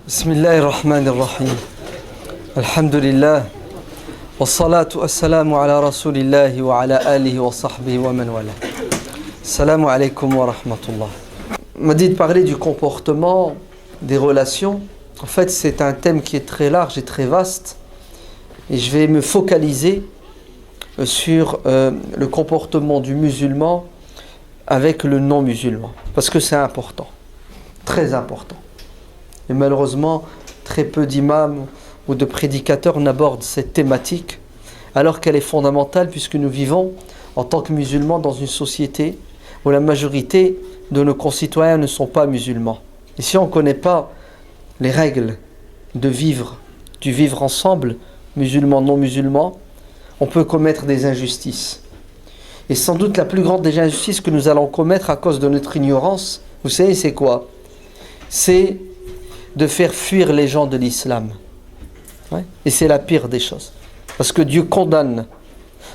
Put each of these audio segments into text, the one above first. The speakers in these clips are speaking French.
بسم الله الرحمن الرحيم الحمد لله والصلاة والسلام على رسول الله وعلى آله وصحبه ومن والاه. Salam alaikum wa rahmatullah. On m'a dit de parler du comportement, des relations. En fait, c'est un thème qui est très large et très vaste. Et je vais me focaliser sur le comportement du musulman avec le non-musulman. Parce que c'est important. Très important. Et malheureusement, très peu d'imams ou de prédicateurs n'abordent cette thématique, alors qu'elle est fondamentale puisque nous vivons en tant que musulmans dans une société où la majorité de nos concitoyens ne sont pas musulmans. Et si on ne connaît pas les règles de vivre, du vivre ensemble, musulmans, non musulmans, on peut commettre des injustices. Et sans doute la plus grande des injustices que nous allons commettre à cause de notre ignorance, vous savez c'est quoi? C'est de faire fuir les gens de l'islam. Ouais. Et c'est la pire des choses. Parce que Dieu condamne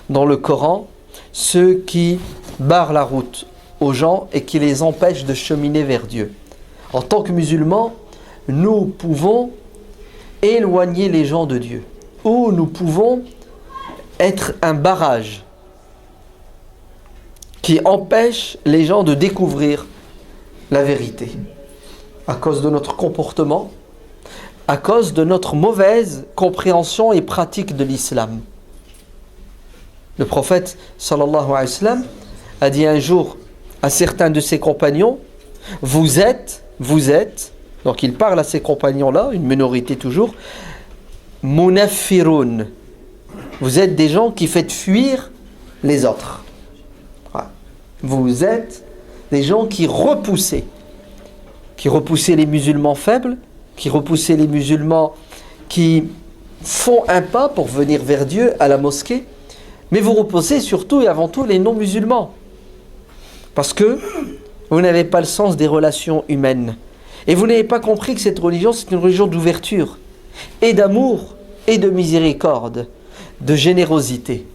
dans le Coran ceux qui barrent la route aux gens et qui les empêchent de cheminer vers Dieu. En tant que musulmans, nous pouvons éloigner les gens de Dieu. Ou nous pouvons être un barrage qui empêche les gens de découvrir la vérité. À cause de notre comportement, à cause de notre mauvaise compréhension et pratique de l'islam. Le prophète sallallahu alayhi wa sallam a dit un jour à certains de ses compagnons, vous êtes, donc il parle à ces compagnons-là, une minorité toujours, munaffirun, vous êtes des gens qui faites fuir les autres. Vous êtes des gens qui repoussaient les musulmans faibles, qui repoussaient les musulmans qui font un pas pour venir vers Dieu à la mosquée, mais vous repoussez surtout et avant tout les non-musulmans. Parce que vous n'avez pas le sens des relations humaines. Et vous n'avez pas compris que cette religion, c'est une religion d'ouverture, et d'amour, et de miséricorde, de générosité.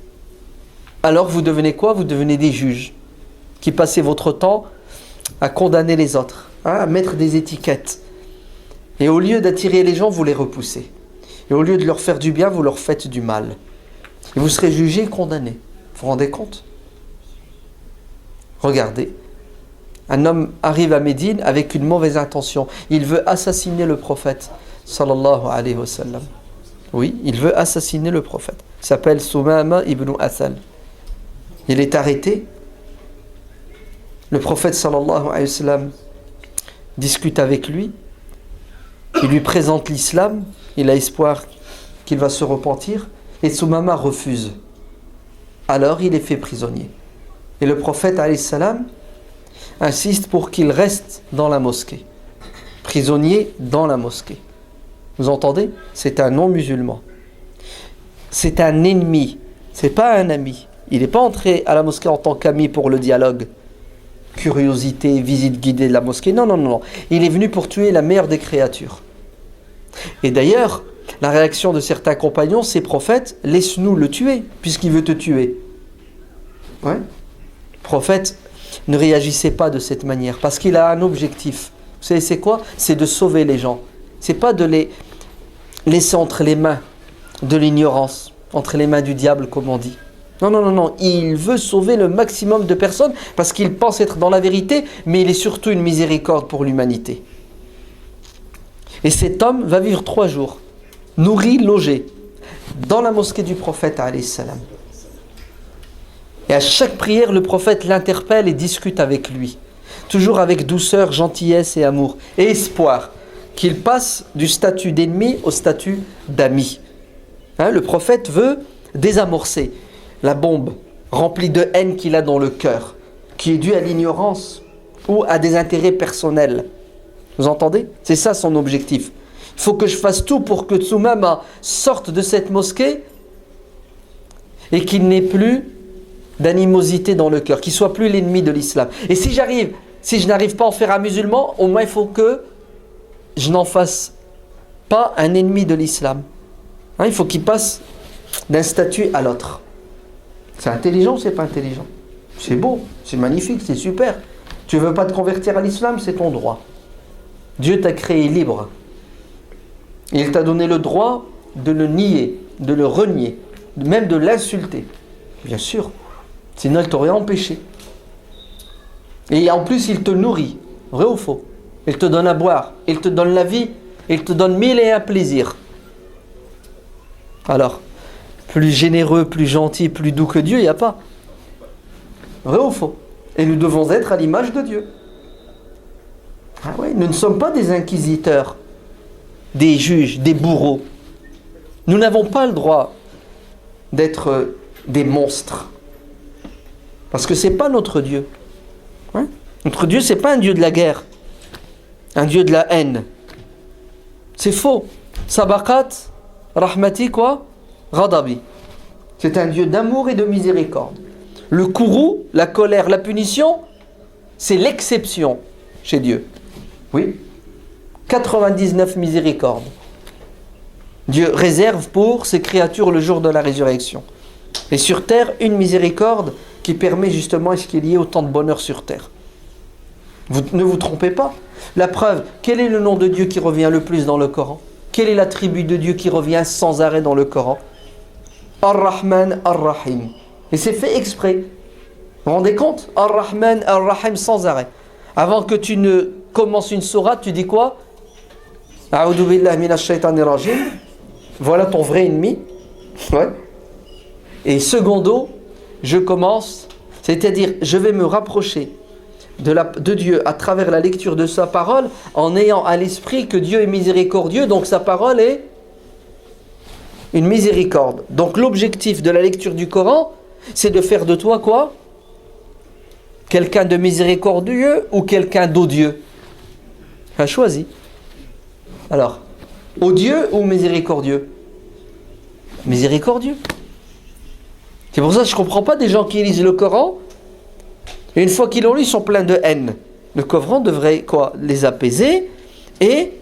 Alors vous devenez quoi? Vous devenez des juges, qui passez votre temps à condamner les autres, à mettre des étiquettes. Et au lieu d'attirer les gens, vous les repoussez. Et au lieu de leur faire du bien, vous leur faites du mal. Et vous serez jugés et condamnés. Vous vous rendez compte? Regardez. Un homme arrive à Médine avec une mauvaise intention. Il veut assassiner le prophète, sallallahu alayhi wa sallam. Oui, il veut assassiner le prophète. Il s'appelle Sumama ibn Athal. Il est arrêté. Le prophète, sallallahu alayhi wa sallam, discute avec lui. Il lui présente l'islam. Il a espoir qu'il va se repentir. Et Sumama refuse. Alors il est fait prisonnier. Et le prophète, alayhi salam, insiste pour qu'il reste dans la mosquée. Prisonnier dans la mosquée. Vous entendez? C'est un non-musulman. C'est un ennemi. C'est pas un ami. Il n'est pas entré à la mosquée en tant qu'ami pour le dialogue. Curiosité, visite guidée de la mosquée. Non, non, non. Il est venu pour tuer la meilleure des créatures. Et d'ailleurs, la réaction de certains compagnons, c'est prophète, laisse-nous le tuer, puisqu'il veut te tuer. Ouais. Le prophète ne réagissait pas de cette manière, parce qu'il a un objectif. Vous savez, c'est quoi? C'est de sauver les gens. C'est pas de les laisser entre les mains de l'ignorance, entre les mains du diable, comme on dit. Non, non, non, non. Il veut sauver le maximum de personnes, parce qu'il pense être dans la vérité, mais il est surtout une miséricorde pour l'humanité. Et cet homme va vivre 3 jours, nourri, logé, dans la mosquée du prophète, alayhi salam. Et à chaque prière, le prophète l'interpelle et discute avec lui. Toujours avec douceur, gentillesse et amour. Et espoir qu'il passe du statut d'ennemi au statut d'ami. Le prophète veut désamorcer la bombe remplie de haine qu'il a dans le cœur, qui est due à l'ignorance ou à des intérêts personnels. Vous entendez? C'est ça son objectif. Il faut que je fasse tout pour que Sumama sorte de cette mosquée et qu'il n'ait plus d'animosité dans le cœur, qu'il ne soit plus l'ennemi de l'islam. Et si je n'arrive pas à en faire un musulman, au moins il faut que je n'en fasse pas un ennemi de l'islam. Il faut qu'il passe d'un statut à l'autre. C'est intelligent ou c'est pas intelligent? C'est beau, c'est magnifique, c'est super. Tu ne veux pas te convertir à l'islam, c'est ton droit. Dieu t'a créé libre. Il t'a donné le droit de le nier, de le renier, même de l'insulter. Bien sûr. Sinon, il t'aurait empêché. Et en plus, il te nourrit. Vrai ou faux? Il te donne à boire. Il te donne la vie. Il te donne mille et un plaisirs. Alors, plus généreux, plus gentil, plus doux que Dieu, il n'y a pas. Vrai ou faux? Et nous devons être à l'image de Dieu. Ah ouais, nous ne sommes pas des inquisiteurs, des juges, des bourreaux. Nous n'avons pas le droit d'être des monstres. Parce que ce n'est pas notre Dieu. Hein? Notre Dieu, ce n'est pas un Dieu de la guerre. Un Dieu de la haine. C'est faux. Sabaqat, rahmati quoi? Ghadabi. C'est un Dieu d'amour et de miséricorde. Le courroux, la colère, la punition, c'est l'exception chez Dieu. Oui. 99 miséricordes. Dieu réserve pour ses créatures le jour de la résurrection. Et sur terre, une miséricorde qui permet justement à ce qu'il y ait autant de bonheur sur terre. Ne vous trompez pas. La preuve, quel est le nom de Dieu qui revient le plus dans le Coran? Quel est l'attribut de Dieu qui revient sans arrêt dans le Coran? Ar-Rahman, Ar-Rahim. Et c'est fait exprès. Vous vous rendez compte? Ar-Rahman, Ar-Rahim sans arrêt. Avant que tu ne commences une sourate, tu dis quoi? A'udhu billahi minash shaitanir rajim. Voilà ton vrai ennemi. Ouais. Et secondo, je commence, c'est-à-dire je vais me rapprocher de Dieu à travers la lecture de sa parole en ayant à l'esprit que Dieu est miséricordieux, donc sa parole est une miséricorde. Donc l'objectif de la lecture du Coran, c'est de faire de toi quoi? Quelqu'un de miséricordieux ou quelqu'un d'odieux? Choisis. Alors, odieux ou miséricordieux? Miséricordieux. C'est pour ça que je ne comprends pas des gens qui lisent le Coran et une fois qu'ils l'ont lu, ils sont pleins de haine. Le Coran devrait quoi? Les apaiser et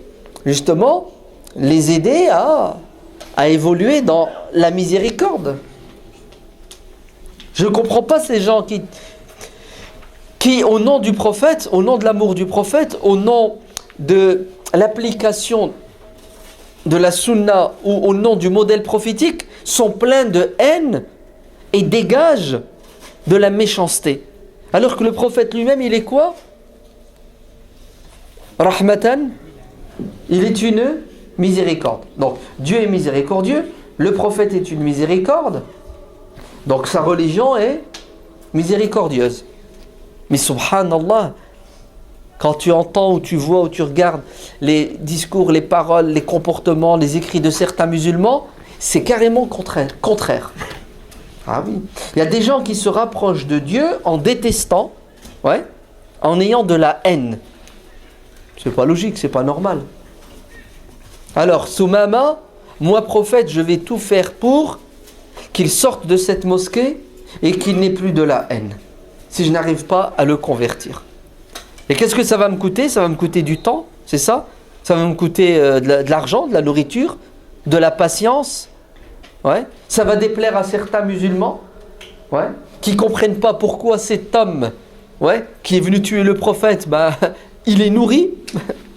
justement les aider à évoluer dans la miséricorde. Je ne comprends pas ces gens qui, au nom du prophète, au nom de l'amour du prophète, au nom de l'application de la sunna ou au nom du modèle prophétique, sont pleins de haine et dégagent de la méchanceté. Alors que le prophète lui-même, il est quoi? Rahmatan, il est une miséricorde. Donc, Dieu est miséricordieux, le prophète est une miséricorde, donc sa religion est miséricordieuse. Mais subhanallah, quand tu entends ou tu vois ou tu regardes les discours, les paroles, les comportements, les écrits de certains musulmans, c'est carrément contraire. Ah oui. Il y a des gens qui se rapprochent de Dieu en détestant, ouais, en ayant de la haine. C'est pas logique, c'est pas normal. Alors, Soumama, moi prophète, je vais tout faire pour qu'il sorte de cette mosquée et qu'il n'ait plus de la haine. Si je n'arrive pas à le convertir. Et qu'est-ce que ça va me coûter? Ça va me coûter du temps, c'est ça? Ça va me coûter de l'argent, de la nourriture, de la patience. Ouais. Ça va déplaire à certains musulmans, ouais, qui ne comprennent pas pourquoi cet homme, ouais, qui est venu tuer le prophète, il est nourri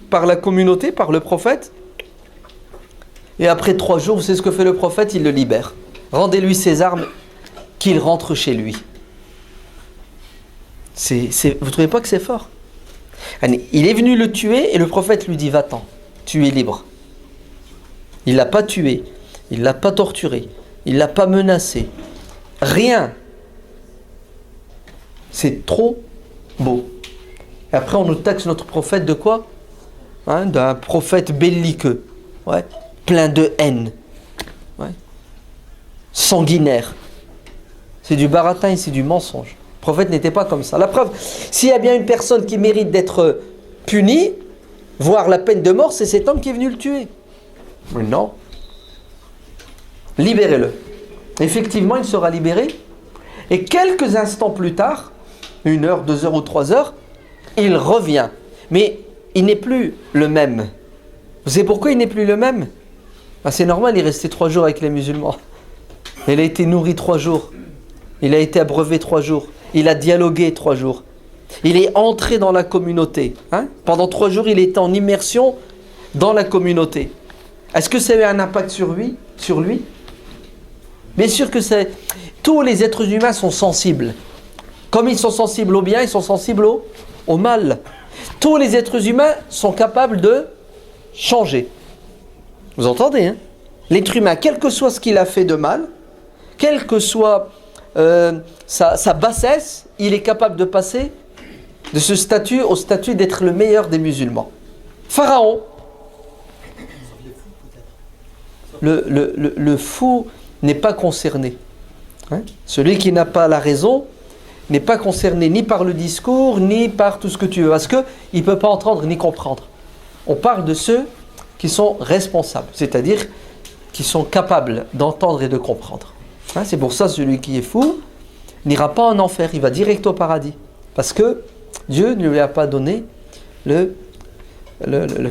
par la communauté, par le prophète. Et après 3 jours, vous savez ce que fait le prophète? Il le libère. Rendez-lui ses armes, qu'il rentre chez lui. Vous ne trouvez pas que c'est fort? Il est venu le tuer et le prophète lui dit: va-t'en, tu es libre. Il ne l'a pas tué, il ne l'a pas torturé, il ne l'a pas menacé. Rien. C'est trop beau. Et après on nous taxe notre prophète de quoi? D'un prophète belliqueux, ouais, plein de haine, ouais, sanguinaire. C'est du baratin et c'est du mensonge. Le prophète n'était pas comme ça. La preuve, s'il y a bien une personne qui mérite d'être punie, voire la peine de mort, c'est cet homme qui est venu le tuer. Mais non. Libérez-le. Effectivement, il sera libéré. Et quelques instants plus tard, 1 heure, 2 heures ou 3 heures, il revient. Mais il n'est plus le même. Vous savez pourquoi il n'est plus le même? C'est normal, il est resté 3 jours avec les musulmans. Il a été nourri 3 jours. Il a été abreuvé 3 jours. Il a dialogué 3 jours. Il est entré dans la communauté. Pendant 3 jours, il était en immersion dans la communauté. Est-ce que ça a eu un impact sur lui? Bien sûr que c'est... Tous les êtres humains sont sensibles. Comme ils sont sensibles au bien, ils sont sensibles au mal. Tous les êtres humains sont capables de changer. Vous entendez, hein? L'être humain, quel que soit ce qu'il a fait de mal, quelle que soit sa bassesse, il est capable de passer de ce statut au statut d'être le meilleur des musulmans. Pharaon, le fou n'est pas concerné. Hein? Celui qui n'a pas la raison n'est pas concerné ni par le discours, ni par tout ce que tu veux, parce qu'il ne peut pas entendre ni comprendre. On parle de ceux qui sont responsables, c'est-à-dire qui sont capables d'entendre et de comprendre. Hein? C'est pour ça que celui qui est fou n'ira pas en enfer, il va direct au paradis, parce que Dieu ne lui a pas donné le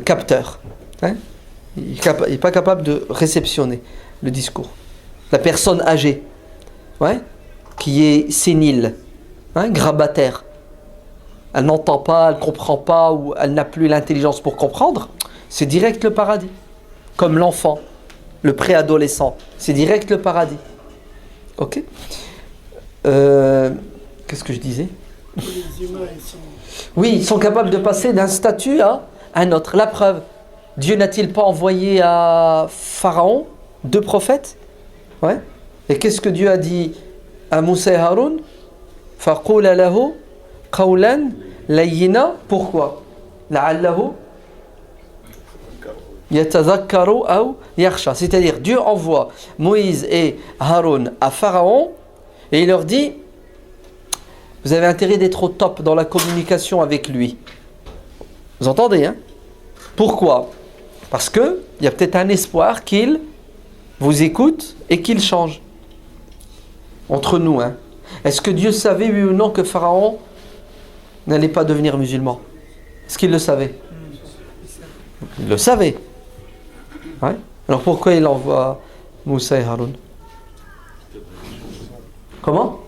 capteur. Hein? Il n'est pas capable de réceptionner le discours. La personne âgée, ouais, qui est sénile, hein, grabataire, elle n'entend pas, elle ne comprend pas, ou elle n'a plus l'intelligence pour comprendre, c'est direct le paradis. Comme l'enfant, le préadolescent, c'est direct le paradis. Ok. Qu'est-ce que je disais? Les humains, Oui, ils sont capables de passer d'un statut à un autre. La preuve, Dieu n'a-t-il pas envoyé à Pharaon 2 prophètes? Ouais. Et qu'est-ce que Dieu a dit à Moussa et Haroun? Faqula lahu qawlan layyina. Pourquoi? La'allahu yatadhakkaru aw yakhsha. C'est-à-dire, Dieu envoie Moïse et Haroun à Pharaon et il leur dit: vous avez intérêt d'être au top dans la communication avec lui. Vous entendez, hein? Pourquoi? Parce qu'il y a peut-être un espoir qu'il vous écoute et qu'il change. Entre nous, hein? Est-ce que Dieu savait, oui ou non, que Pharaon n'allait pas devenir musulman? Est-ce qu'il le savait? Il le savait. Ouais. Alors pourquoi il envoie Moussa et Haroun? Comment?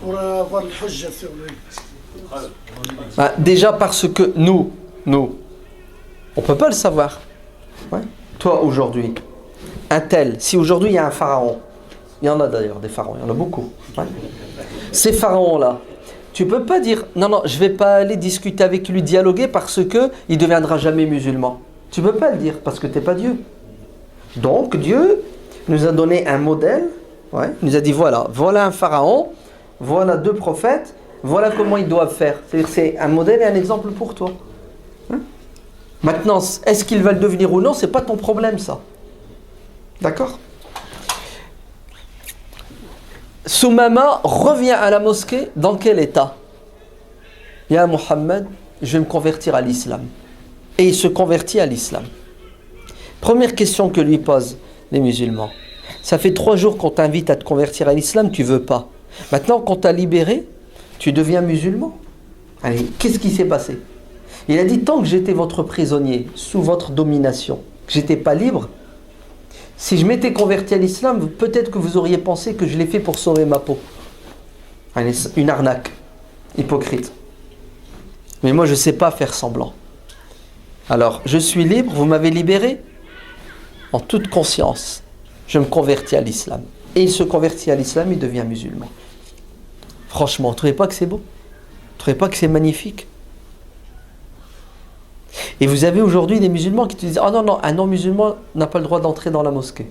pour avoir le hujja sur lui. Déjà parce que nous, on peut pas le savoir. Ouais. Toi aujourd'hui, un tel, si aujourd'hui il y a un pharaon, il y en a d'ailleurs des pharaons, il y en a beaucoup. Ouais. Ces pharaons-là, tu peux pas dire non, je vais pas aller discuter avec lui, dialoguer parce que il deviendra jamais musulman. Tu peux pas le dire parce que t'es pas Dieu. Donc Dieu nous a donné un modèle, ouais, il nous a dit voilà un pharaon, voilà 2 prophètes, voilà comment ils doivent faire. C'est-à-dire c'est un modèle et un exemple pour toi. Hein? Maintenant, est-ce qu'il va le devenir ou non, c'est pas ton problème ça. D'accord? Soumama revient à la mosquée dans quel état? Ya Muhammad, je vais me convertir à l'islam. Et il se convertit à l'islam. Première question que lui posent les musulmans. Ça fait 3 jours qu'on t'invite à te convertir à l'islam, tu veux pas. Maintenant qu'on t'a libéré, tu deviens musulman. Allez, qu'est-ce qui s'est passé? Il a dit, tant que j'étais votre prisonnier, sous votre domination, que j'étais pas libre, si je m'étais converti à l'islam, peut-être que vous auriez pensé que je l'ai fait pour sauver ma peau. Allez, une arnaque, hypocrite. Mais moi je sais pas faire semblant. Alors, je suis libre, vous m'avez libéré. En toute conscience, je me convertis à l'islam. Et il se convertit à l'islam, il devient musulman. Franchement, vous ne trouvez pas que c'est beau? Vous ne trouvez pas que c'est magnifique? Et vous avez aujourd'hui des musulmans qui te disent: oh non, un non-musulman n'a pas le droit d'entrer dans la mosquée.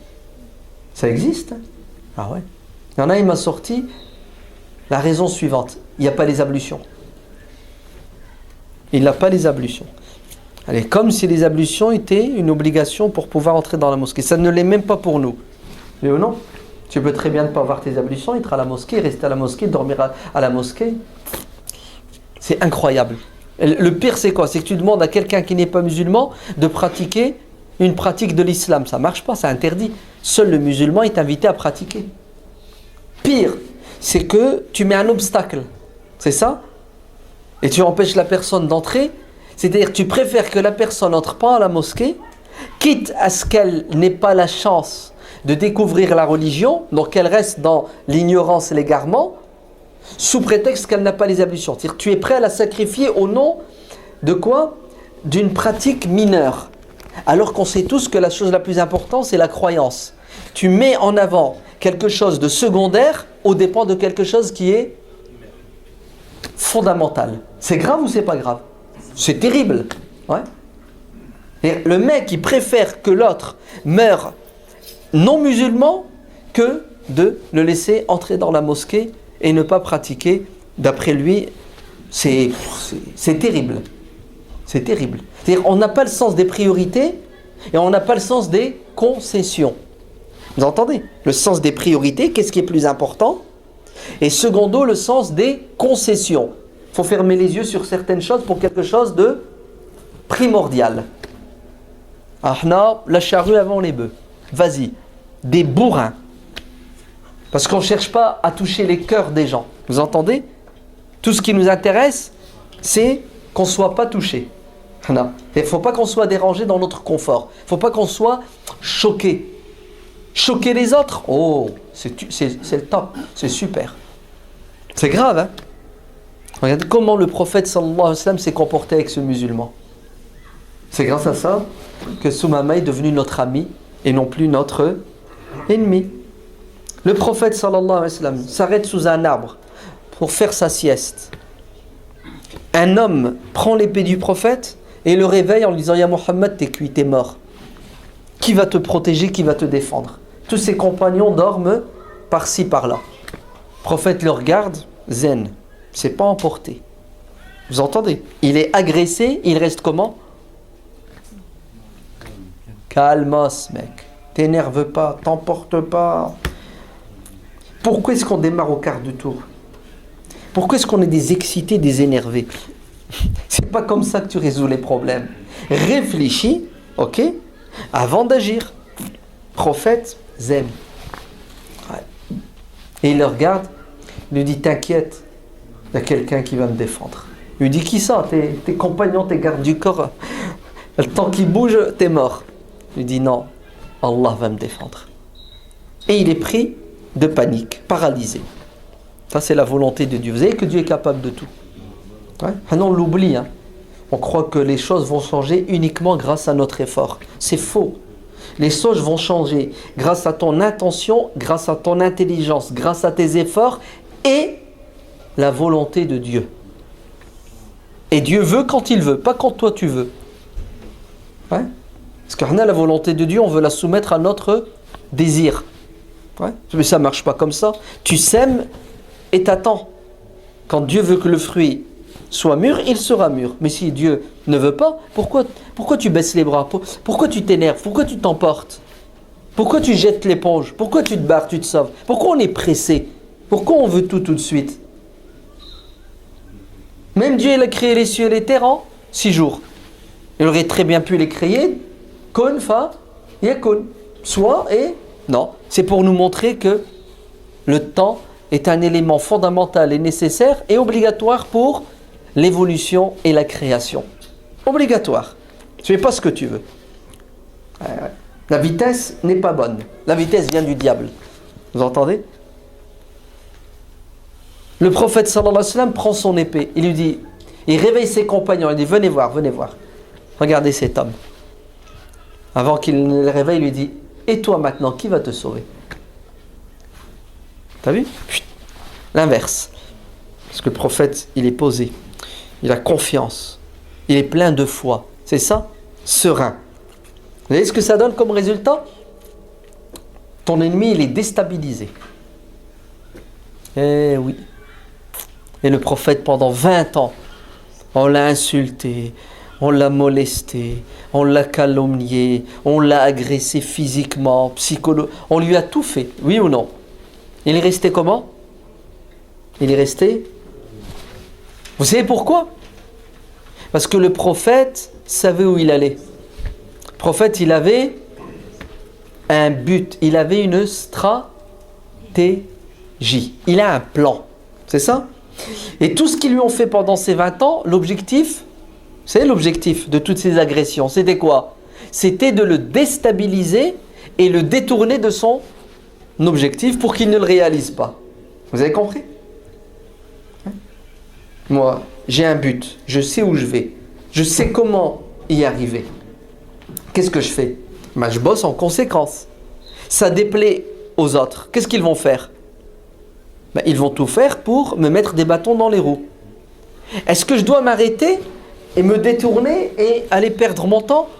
Ça existe, hein? Ah ouais. Il y en a, il m'a sorti la raison suivante: il n'y a pas les ablutions. Il n'a pas les ablutions. Allez, comme si les ablutions étaient une obligation pour pouvoir entrer dans la mosquée. Ça ne l'est même pas pour nous. Mais ou non? Tu peux très bien ne pas avoir tes ablutions, être à la mosquée, rester à la mosquée, dormir à la mosquée. C'est incroyable. Le pire, c'est quoi? C'est que tu demandes à quelqu'un qui n'est pas musulman de pratiquer une pratique de l'islam. Ça ne marche pas, c'est interdit. Seul le musulman est invité à pratiquer. Pire, c'est que tu mets un obstacle. C'est ça? Et tu empêches la personne d'entrer. C'est-à-dire que tu préfères que la personne n'entre pas à la mosquée, quitte à ce qu'elle n'ait pas la chance de découvrir la religion, donc qu'elle reste dans l'ignorance et l'égarement, sous prétexte qu'elle n'a pas les ablutions. C'est-à-dire que tu es prêt à la sacrifier au nom de quoi? D'une pratique mineure. Alors qu'on sait tous que la chose la plus importante, c'est la croyance. Tu mets en avant quelque chose de secondaire au dépend de quelque chose qui est fondamental. C'est grave ou c'est pas grave? C'est terrible. Ouais. Et le mec, il préfère que l'autre meure non musulman que de le laisser entrer dans la mosquée et ne pas pratiquer. D'après lui, c'est terrible. C'est terrible. C'est-à-dire on n'a pas le sens des priorités et on n'a pas le sens des concessions. Vous entendez? Le sens des priorités, qu'est-ce qui est plus important? Et secondo, le sens des concessions. Il faut fermer les yeux sur certaines choses pour quelque chose de primordial. Ah non, la charrue avant les bœufs. Vas-y, des bourrins. Parce qu'on ne cherche pas à toucher les cœurs des gens. Vous entendez? Tout ce qui nous intéresse, c'est qu'on ne soit pas touché. Il ne faut pas qu'on soit dérangé dans notre confort. Il ne faut pas qu'on soit choqué. Choquer les autres, oh, c'est le top, c'est super. C'est grave, hein? Regardez comment le prophète sallallahu alayhi wa sallam s'est comporté avec ce musulman. C'est grâce à ça que Soumama est devenu notre ami et non plus notre ennemi. Le prophète sallallahu alayhi wa sallam s'arrête sous un arbre pour faire sa sieste. Un homme prend l'épée du prophète et le réveille en lui disant « Ya Muhammad, t'es cuit, t'es mort. Qui va te protéger, qui va te défendre ?» Tous ses compagnons dorment par-ci, par-là. Le prophète le regarde, zen, c'est pas emporté. Vous entendez? Il est agressé, il reste comment? Calmos, mec. T'énerve pas, t'emporte pas. Pourquoi est-ce qu'on démarre au quart de tour? Pourquoi est-ce qu'on est des excités, des énervés? C'est pas comme ça que tu résous les problèmes. Réfléchis, ok, avant d'agir. Prophète, zen. Ouais. Et il le regarde, il lui dit t'inquiète, il y a quelqu'un qui va me défendre. Il lui dit qui ça? Tes compagnons, tes gardes du corps. Le temps qu'ils bougent, t'es mort. Il lui dit non, Allah va me défendre. Et il est pris de panique, paralysé. Ça c'est la volonté de Dieu. Vous savez que Dieu est capable de tout. Ouais. Ah non, on l'oublie. Hein. On croit que les choses vont changer uniquement grâce à notre effort. C'est faux. Les choses vont changer grâce à ton intention, grâce à ton intelligence, grâce à tes efforts et la volonté de Dieu. Et Dieu veut quand il veut, pas quand toi tu veux. Ouais. Parce qu'on a la volonté de Dieu, on veut la soumettre à notre désir. Ouais. Mais ça ne marche pas comme ça. Tu sèmes et t'attends. Quand Dieu veut que le fruit soit mûr, il sera mûr. Mais si Dieu ne veut pas, pourquoi tu baisses les bras? Pourquoi tu t'énerves? Pourquoi tu t'emportes? Pourquoi tu jettes l'éponge? Pourquoi tu te barres, tu te sauves? Pourquoi on est pressé? Pourquoi on veut tout de suite? Même Dieu, il a créé les cieux et les terres en 6 jours. Il aurait très bien pu les créer kun fa yakun. Soit et non. C'est pour nous montrer que le temps est un élément fondamental et nécessaire et obligatoire pour l'évolution et la création. Obligatoire. Tu fais pas ce que tu veux. La vitesse n'est pas bonne. La vitesse vient du diable. Vous entendez? Le prophète sallallahu alayhi wa sallam prend son épée. Il lui dit, il réveille ses compagnons. Il dit, venez voir, venez voir. Regardez cet homme. Avant qu'il ne le réveille, il lui dit, et toi maintenant, qui va te sauver? T'as vu? L'inverse. Parce que le prophète, il est posé. Il a confiance. Il est plein de foi. C'est ça? Serein. Vous voyez ce que ça donne comme résultat? Ton ennemi, il est déstabilisé. Eh oui. Et le prophète, pendant 20 ans, on l'a insulté, on l'a molesté, on l'a calomnié, on l'a agressé physiquement, psychologiquement. On lui a tout fait, oui ou non? Il est resté comment? Il est resté... Vous savez pourquoi? Parce que le prophète savait où il allait. Le prophète, il avait un but, il avait une stratégie. Il a un plan, c'est ça? Et tout ce qu'ils lui ont fait pendant ces 20 ans, l'objectif, c'est l'objectif de toutes ces agressions. C'était quoi? C'était de le déstabiliser et le détourner de son objectif pour qu'il ne le réalise pas. Vous avez compris? Moi, j'ai un but, je sais où je vais, je sais comment y arriver. Qu'est-ce que je fais? Ben, je bosse en conséquence. Ça déplaît aux autres. Qu'est-ce qu'ils vont faire? Ben, ils vont tout faire pour me mettre des bâtons dans les roues. Est-ce que je dois m'arrêter et me détourner et aller perdre mon temps?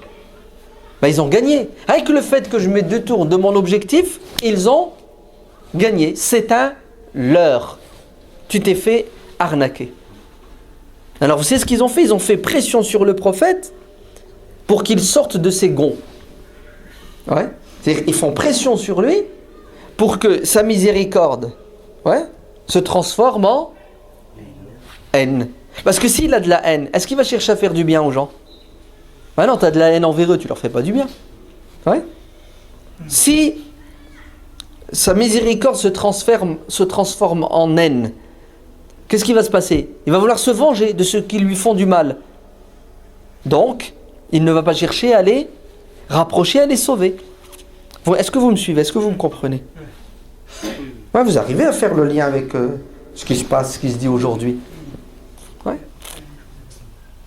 Ben, ils ont gagné. Avec le fait que je me détourne de mon objectif, ils ont gagné. C'est un leurre. Tu t'es fait arnaquer. Alors vous savez ce qu'ils ont fait? Ils ont fait pression sur le prophète pour qu'il sorte de ses gonds. Ouais. C'est-à-dire ils font pression sur lui pour que sa miséricorde, ouais, se transforme en haine. Parce que s'il a de la haine, est-ce qu'il va chercher à faire du bien aux gens? Ah non, tu as de la haine envers eux, tu leur fais pas du bien. Ouais. Si sa miséricorde se transforme en haine, qu'est-ce qui va se passer? Il va vouloir se venger de ceux qui lui font du mal. Donc, il ne va pas chercher à les rapprocher, à les sauver. Est-ce que vous me suivez? Est-ce que vous me comprenez? Ouais, vous arrivez à faire le lien avec ce qui se passe, ce qui se dit aujourd'hui? Ouais.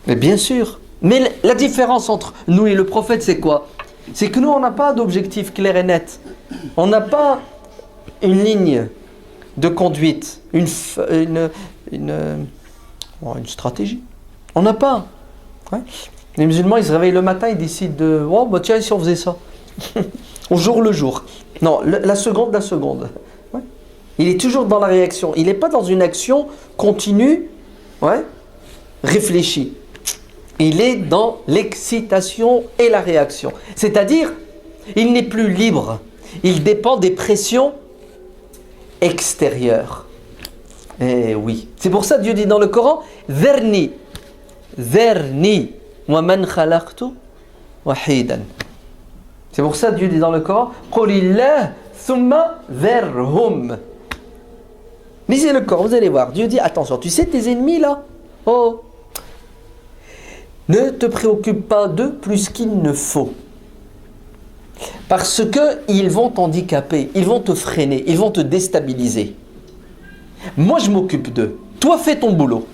Mais bien sûr. Mais la différence entre nous et le prophète, c'est quoi? C'est que nous, on n'a pas d'objectif clair et net. On n'a pas une ligne de conduite, une stratégie. On n'a pas. Ouais. Les musulmans, ils se réveillent le matin, ils décident de... Oh, bah tiens, si on faisait ça. Au jour le jour. Non, la seconde. Ouais. Il est toujours dans la réaction. Il n'est pas dans une action continue, ouais, réfléchie. Il est dans l'excitation et la réaction. C'est-à-dire, il n'est plus libre. Il dépend des pressions extérieures. Eh oui. C'est pour ça que Dieu dit dans le Coran, Zerni, wa man khalaqtu wahidan. C'est pour ça que Dieu dit dans le Coran, Qulillah thumma zerhum. Lisez le Coran, vous allez voir. Dieu dit, attention, tu sais tes ennemis là? Oh, ne te préoccupe pas d'eux plus qu'il ne faut. Parce qu'ils vont t'handicaper, ils vont te freiner, ils vont te déstabiliser. Moi, je m'occupe d'eux. Toi, fais ton boulot.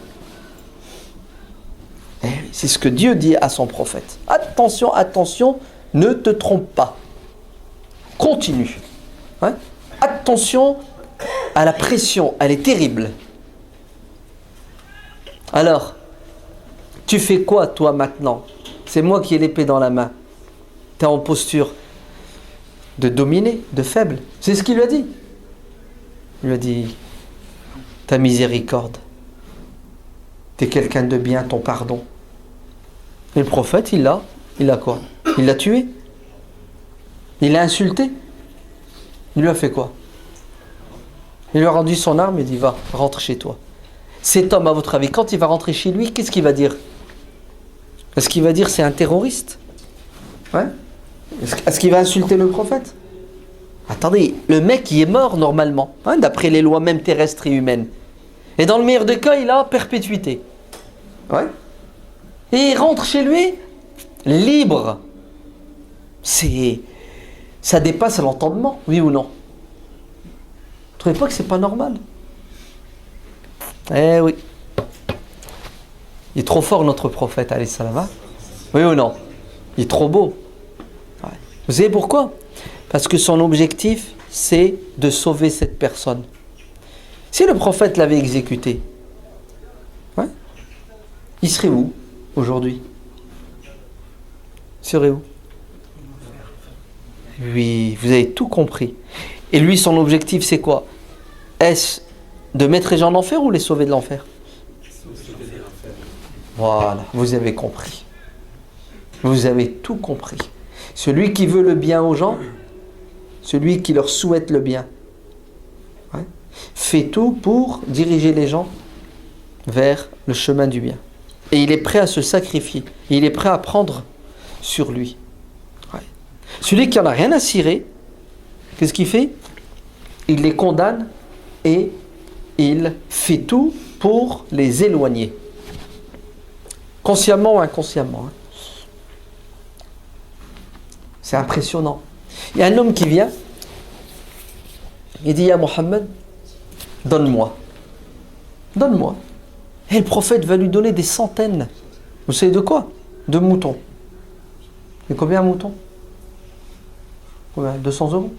Et c'est ce que Dieu dit à son prophète. Attention, attention, ne te trompe pas. Continue. Hein? Attention à la pression, elle est terrible. Alors, tu fais quoi, toi, maintenant? C'est moi qui ai l'épée dans la main. Tu es en posture de dominer, de faible. C'est ce qu'il lui a dit. Il lui a dit, ta miséricorde. Tu es quelqu'un de bien, ton pardon. Et le prophète, il l'a quoi? Il l'a tué. Il l'a insulté. Il lui a fait quoi? Il lui a rendu son arme et dit, va, rentre chez toi. Cet homme, à votre avis, quand il va rentrer chez lui, qu'est-ce qu'il va dire? Est-ce qu'il va dire c'est un terroriste? Ouais. Est-ce qu'il va insulter le prophète? Attendez, le mec il est mort normalement, hein, d'après les lois même terrestres et humaines. Et dans le meilleur des cas, il a perpétuité. Ouais. Et il rentre chez lui libre. Ça dépasse l'entendement, oui ou non? Vous trouvez pas que c'est pas normal? Eh oui. Il est trop fort notre prophète, alayhi salam. Oui ou non? Il est trop beau. Ouais. Vous savez pourquoi? Parce que son objectif, c'est de sauver cette personne. Si le prophète l'avait exécuté, ouais, il serait où aujourd'hui? Il serait où? Oui, vous avez tout compris. Et lui, son objectif, c'est quoi? Est-ce de mettre les gens en enfer ou les sauver de l'enfer? Voilà, vous avez compris. Vous avez tout compris. Celui qui veut le bien aux gens, celui qui leur souhaite le bien, ouais, fait tout pour diriger les gens vers le chemin du bien. Et il est prêt à se sacrifier. Et il est prêt à prendre sur lui. Ouais. Celui qui n'en a rien à cirer, qu'est-ce qu'il fait? Il les condamne et il fait tout pour les éloigner. Consciemment ou inconsciemment. C'est impressionnant. Il y a un homme qui vient, il dit à Mohammed, donne-moi. Donne-moi. Et le prophète va lui donner des centaines. Vous savez de quoi? De moutons. Et combien un mouton? Combien? 200 euros?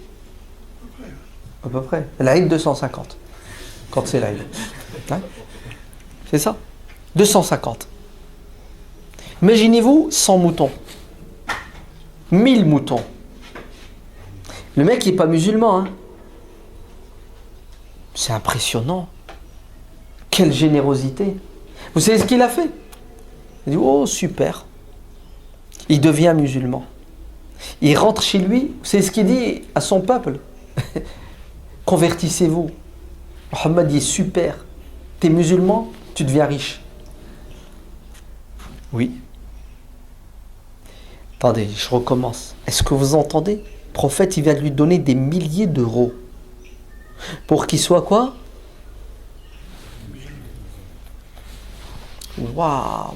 À peu près. L'Aïd 250. Quand c'est l'Aïd. Ouais. C'est ça? 250. Imaginez-vous 100 moutons. 1000 moutons. Le mec il n'est pas musulman. Hein. C'est impressionnant. Quelle générosité. Vous savez ce qu'il a fait? Il dit, oh super. Il devient musulman. Il rentre chez lui. Vous savez ce qu'il dit à son peuple? Convertissez-vous. Mohammed dit, super. T'es musulman, tu deviens riche. Oui. Attendez, je recommence. Est-ce que vous entendez? Le prophète, il vient de lui donner des milliers d'euros. Pour qu'il soit quoi? Waouh!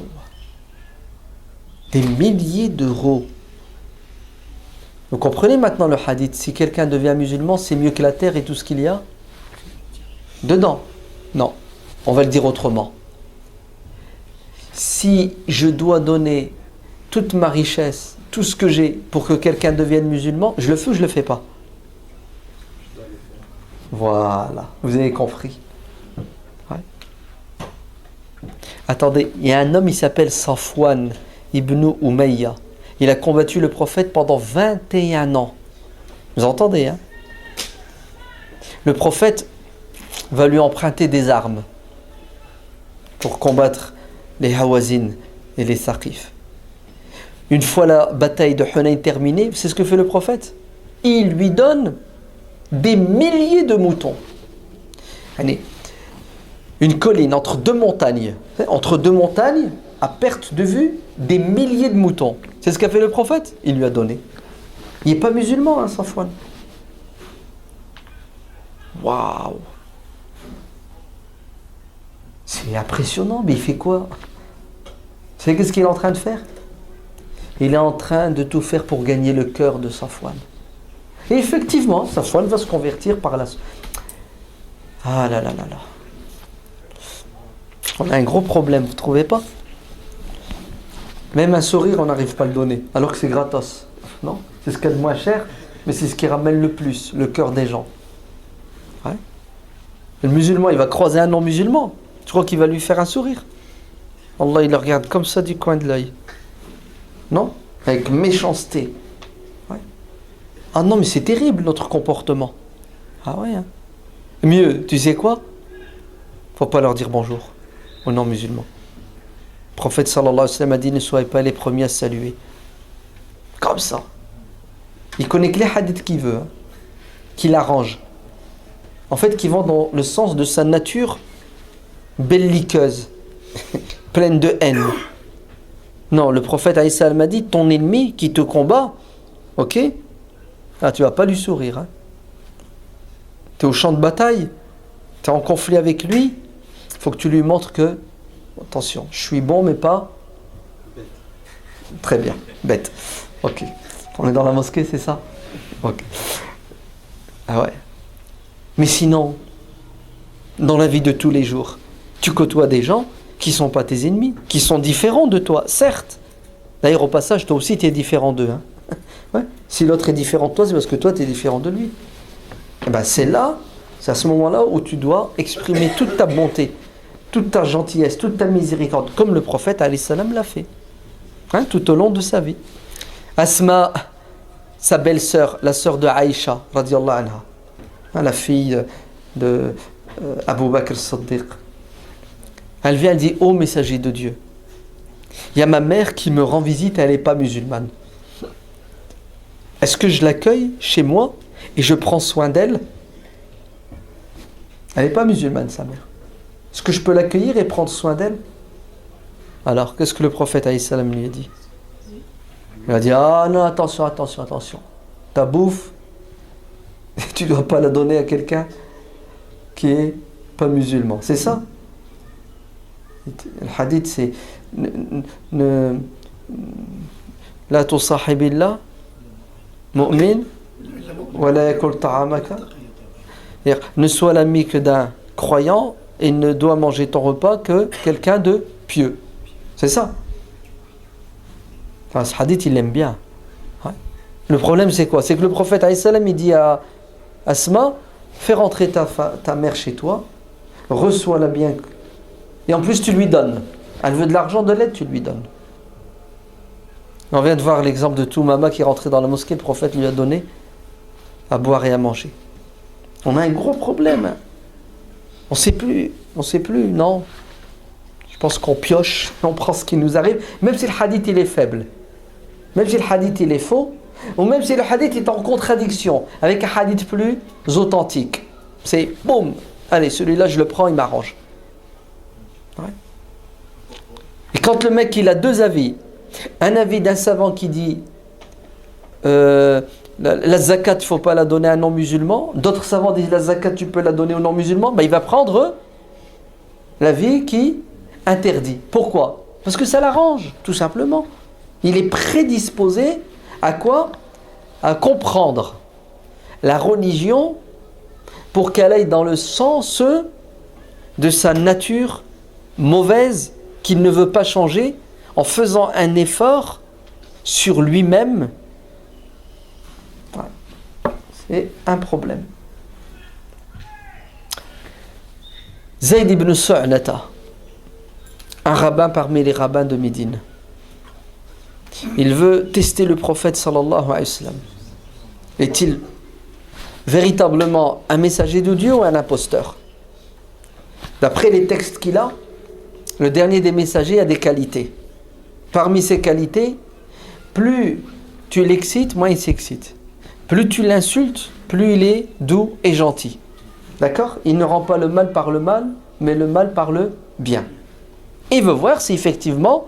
Des milliers d'euros. Vous comprenez maintenant le hadith? Si quelqu'un devient musulman, c'est mieux que la terre et tout ce qu'il y a dedans. Non, on va le dire autrement. Si je dois donner toute ma richesse, tout ce que j'ai pour que quelqu'un devienne musulman, je le fais ou je le fais pas? Voilà, vous avez compris. Ouais. Attendez, il y a un homme, il s'appelle Safwan ibn Umayya. Il a combattu le prophète pendant 21 ans. Vous entendez, hein? Le prophète va lui emprunter des armes pour combattre les Hawazin et les Saqif. Une fois la bataille de Hunayn terminée, c'est ce que fait le prophète. Il lui donne des milliers de moutons. Allez, une colline entre deux montagnes, à perte de vue, des milliers de moutons. C'est ce qu'a fait le prophète. Il lui a donné. Il n'est pas musulman, hein, Safwan. Waouh! C'est impressionnant, mais il fait quoi? Vous savez qu'est-ce qu'il est en train de faire? Il est en train de tout faire pour gagner le cœur de Safwan. Et effectivement, Safwan va se convertir par la... Ah là là là là. On a un gros problème, vous ne trouvez pas? Même un sourire, on n'arrive pas à le donner, alors que c'est gratos. Non? C'est ce qu'il y a de moins cher, mais c'est ce qui ramène le plus, le cœur des gens. Ouais. Le musulman, il va croiser un non-musulman. Je crois qu'il va lui faire un sourire. Allah, il le regarde comme ça du coin de l'œil. Non? Avec méchanceté. Ouais. Ah non, mais c'est terrible notre comportement. Ah ouais. Hein. Mieux, tu sais quoi? Faut pas leur dire bonjour aux non-musulmans. Le prophète sallallahu alayhi wa sallam a dit, ne soyez pas les premiers à saluer. Comme ça. Il connaît que les hadiths qu'il veut, hein, qu'il arrange. En fait, qui vont dans le sens de sa nature belliqueuse, pleine de haine. Non, le prophète alayhi salam a dit, ton ennemi qui te combat, ok? Ah, tu vas pas lui sourire. Hein. Tu es au champ de bataille, tu es en conflit avec lui, il faut que tu lui montres que, attention, je suis bon mais pas... Très bien, bête. Ok. On est dans la mosquée, c'est ça? Ok. Ah ouais. Mais sinon, dans la vie de tous les jours, tu côtoies des gens qui ne sont pas tes ennemis, qui sont différents de toi, certes. D'ailleurs, au passage, toi aussi, tu es différent d'eux. Hein. Ouais. Si l'autre est différent de toi, c'est parce que toi, tu es différent de lui. Et ben, c'est à ce moment-là où tu dois exprimer toute ta bonté, toute ta gentillesse, toute ta miséricorde, comme le prophète alayhi salam l'a fait, hein, tout au long de sa vie. Asma, sa belle-sœur, la sœur de Aïcha, radiallahu anha, hein, la fille de Abu Bakr as-Siddiq. Elle vient, elle dit, ô messager de Dieu, il y a ma mère qui me rend visite, elle n'est pas musulmane. Est-ce que je l'accueille chez moi et je prends soin d'elle? Elle n'est pas musulmane, sa mère. Est-ce que je peux l'accueillir et prendre soin d'elle? Alors, qu'est-ce que le prophète alayhi salam lui a dit? Il a dit, ah non, attention. Ta bouffe, tu ne dois pas la donner à quelqu'un qui n'est pas musulman. C'est ça? Le hadith, c'est la tusahibillah mu'min wa la yakul ta'amaka. Ne sois l'ami que d'un croyant et ne doit manger ton repas que quelqu'un de pieux. C'est ça. Enfin, ce hadith, il l'aime bien. Le problème, c'est quoi? C'est que le prophète alayhi salam, il dit à Asma, fais rentrer ta mère chez toi, reçois-la bien, et en plus tu lui donnes. Elle veut de l'argent, de l'aide, tu lui donnes. On vient de voir l'exemple de Toumama qui est rentré dans la mosquée, le prophète lui a donné à boire et à manger. On a un gros problème. Hein. On sait plus, non. Je pense qu'on pioche, on prend ce qui nous arrive, même si le hadith il est faible, même si le hadith il est faux, ou même si le hadith est en contradiction avec un hadith plus authentique. C'est boum, allez, celui-là je le prends, il m'arrange. Ouais. Et quand le mec il a deux avis, un avis d'un savant qui dit la zakat, il ne faut pas la donner à un non-musulman, d'autres savants disent la zakat, tu peux la donner aux non-musulmans, ben, il va prendre l'avis qui interdit. Pourquoi? Parce que ça l'arrange, tout simplement. Il est prédisposé à quoi? À comprendre la religion pour qu'elle aille dans le sens de sa nature mauvaise qu'il ne veut pas changer en faisant un effort sur lui-même. Ouais. C'est un problème. Zayd ibn Su'nata, un rabbin parmi les rabbins de Médine. Il veut tester le prophète sallallahu alayhi wa sallam. Est-il véritablement un messager de Dieu ou un imposteur? D'après les textes qu'il a, le dernier des messagers a des qualités. Parmi ces qualités, plus tu l'excites, moins il s'excite. Plus tu l'insultes, plus il est doux et gentil. D'accord? Il ne rend pas le mal par le mal, mais le mal par le bien. Il veut voir si effectivement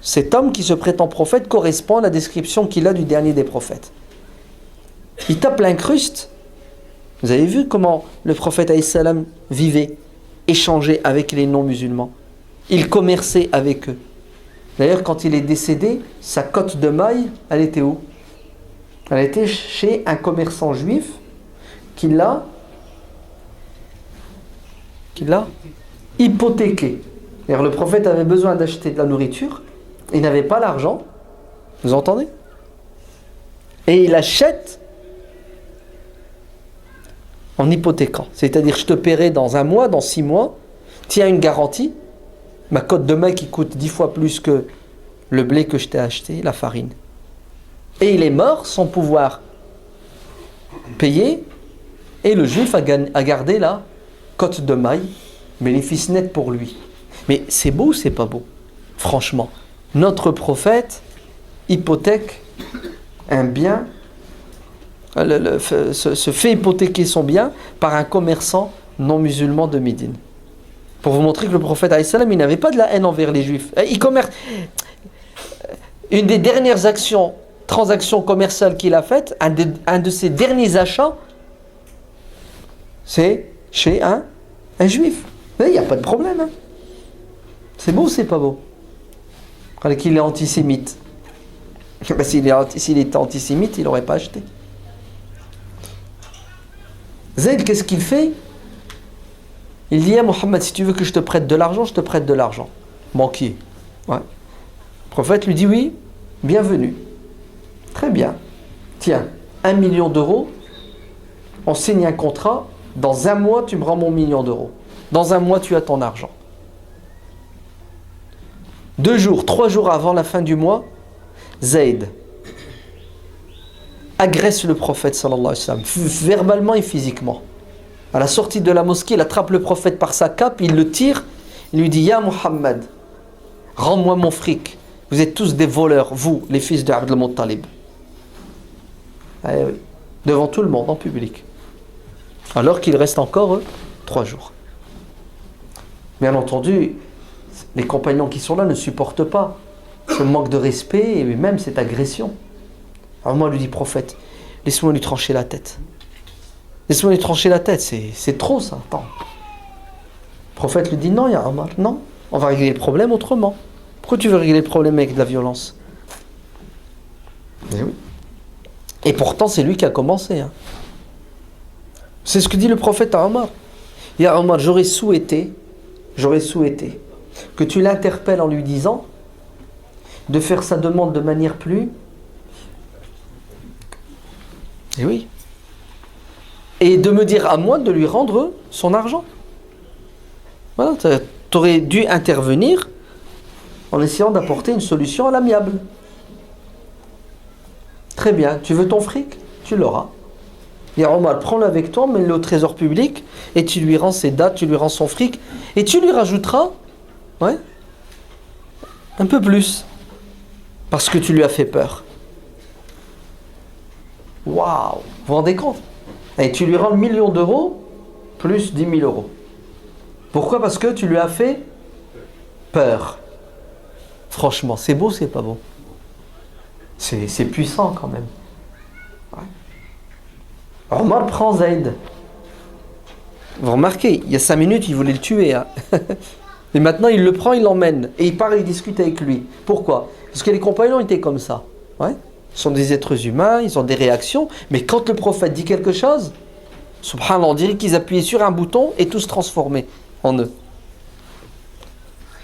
cet homme qui se prétend prophète correspond à la description qu'il a du dernier des prophètes. Il tape l'incruste. Vous avez vu comment le prophète alayhi salam vivait, échangeait avec les non-musulmans. Il commerçait avec eux. D'ailleurs, quand il est décédé, sa cotte de maille, elle était où? Elle était chez un commerçant juif qui l'a hypothéqué. Le prophète avait besoin d'acheter de la nourriture, il n'avait pas l'argent, vous entendez? Et il achète en hypothéquant. C'est-à-dire, je te paierai dans 1 mois, dans 6 mois, tiens une garantie, ma cotte de maille qui coûte 10 fois plus que le blé que je t'ai acheté, la farine. Et il est mort sans pouvoir payer, et le juif a gardé la cotte de maille, bénéfice net pour lui. Mais c'est beau ou c'est pas beau? Franchement, notre prophète hypothèque un bien, se fait hypothéquer son bien par un commerçant non musulman de Médine. Pour vous montrer que le prophète alayhi salam, il n'avait pas de la haine envers les juifs. Il commerce. Une des dernières transactions commerciales qu'il a faites, un de ses derniers achats, c'est chez un juif. Il n'y a pas de problème. Hein. C'est beau ou c'est pas beau? Qu'il est antisémite. Ben, s'il était antisémite, il n'aurait pas acheté. Zayd, qu'est-ce qu'il fait? Il dit à Mohammed, si tu veux que je te prête de l'argent, je te prête de l'argent. Banquier. Ouais. Le prophète lui dit oui, bienvenue. Très bien. Tiens, 1 million d'euros, on signe un contrat, dans 1 mois tu me rends mon 1 million d'euros. Dans 1 mois tu as ton argent. 2 jours, 3 jours avant la fin du mois, Zayd agresse le prophète sallallahu alayhi wa sallam, verbalement et physiquement. À la sortie de la mosquée, il attrape le prophète par sa cape, il le tire, il lui dit « Ya Muhammad, rends-moi mon fric. Vous êtes tous des voleurs, vous, les fils de Abd al-Muttalib. » oui, devant tout le monde, en public. Alors qu'il reste encore 3 jours. Bien entendu, les compagnons qui sont là ne supportent pas ce manque de respect et même cette agression. Alors moi, lui dit prophète, laisse-moi lui trancher la tête. Laisse-moi lui trancher la tête, c'est trop ça. Attends. Le prophète lui dit non, ya Omar, non, on va régler le problème autrement. Pourquoi tu veux régler le problème avec de la violence? Mais oui. Et pourtant, c'est lui qui a commencé. Hein. C'est ce que dit le prophète à Omar. Ya Omar, j'aurais souhaité que tu l'interpelles en lui disant de faire sa demande de manière plus Et oui. Et de me dire à moi de lui rendre son argent. Voilà, tu aurais dû intervenir en essayant d'apporter une solution à l'amiable. Très bien, tu veux ton fric? Tu l'auras. Et Omar, prends-le avec toi, mets-le au trésor public et tu lui rends ses dates, tu lui rends son fric et tu lui rajouteras un peu plus parce que tu lui as fait peur. Waouh! Vous vous rendez compte? Et tu lui rends 1 million d'euros plus 10 000 euros. Pourquoi? Parce que tu lui as fait peur. Franchement, c'est beau, c'est pas beau? C'est puissant quand même. Omar prend Zayd. Vous remarquez, il y a 5 minutes, il voulait le tuer. Hein. Et maintenant, il le prend, il l'emmène. Et il part, il discute avec lui. Pourquoi? Parce que les compagnons étaient comme ça. Ils sont des êtres humains, ils ont des réactions. Mais quand le prophète dit quelque chose, subhanallah, on dirait qu'ils appuyaient sur un bouton et tout se transformait en eux.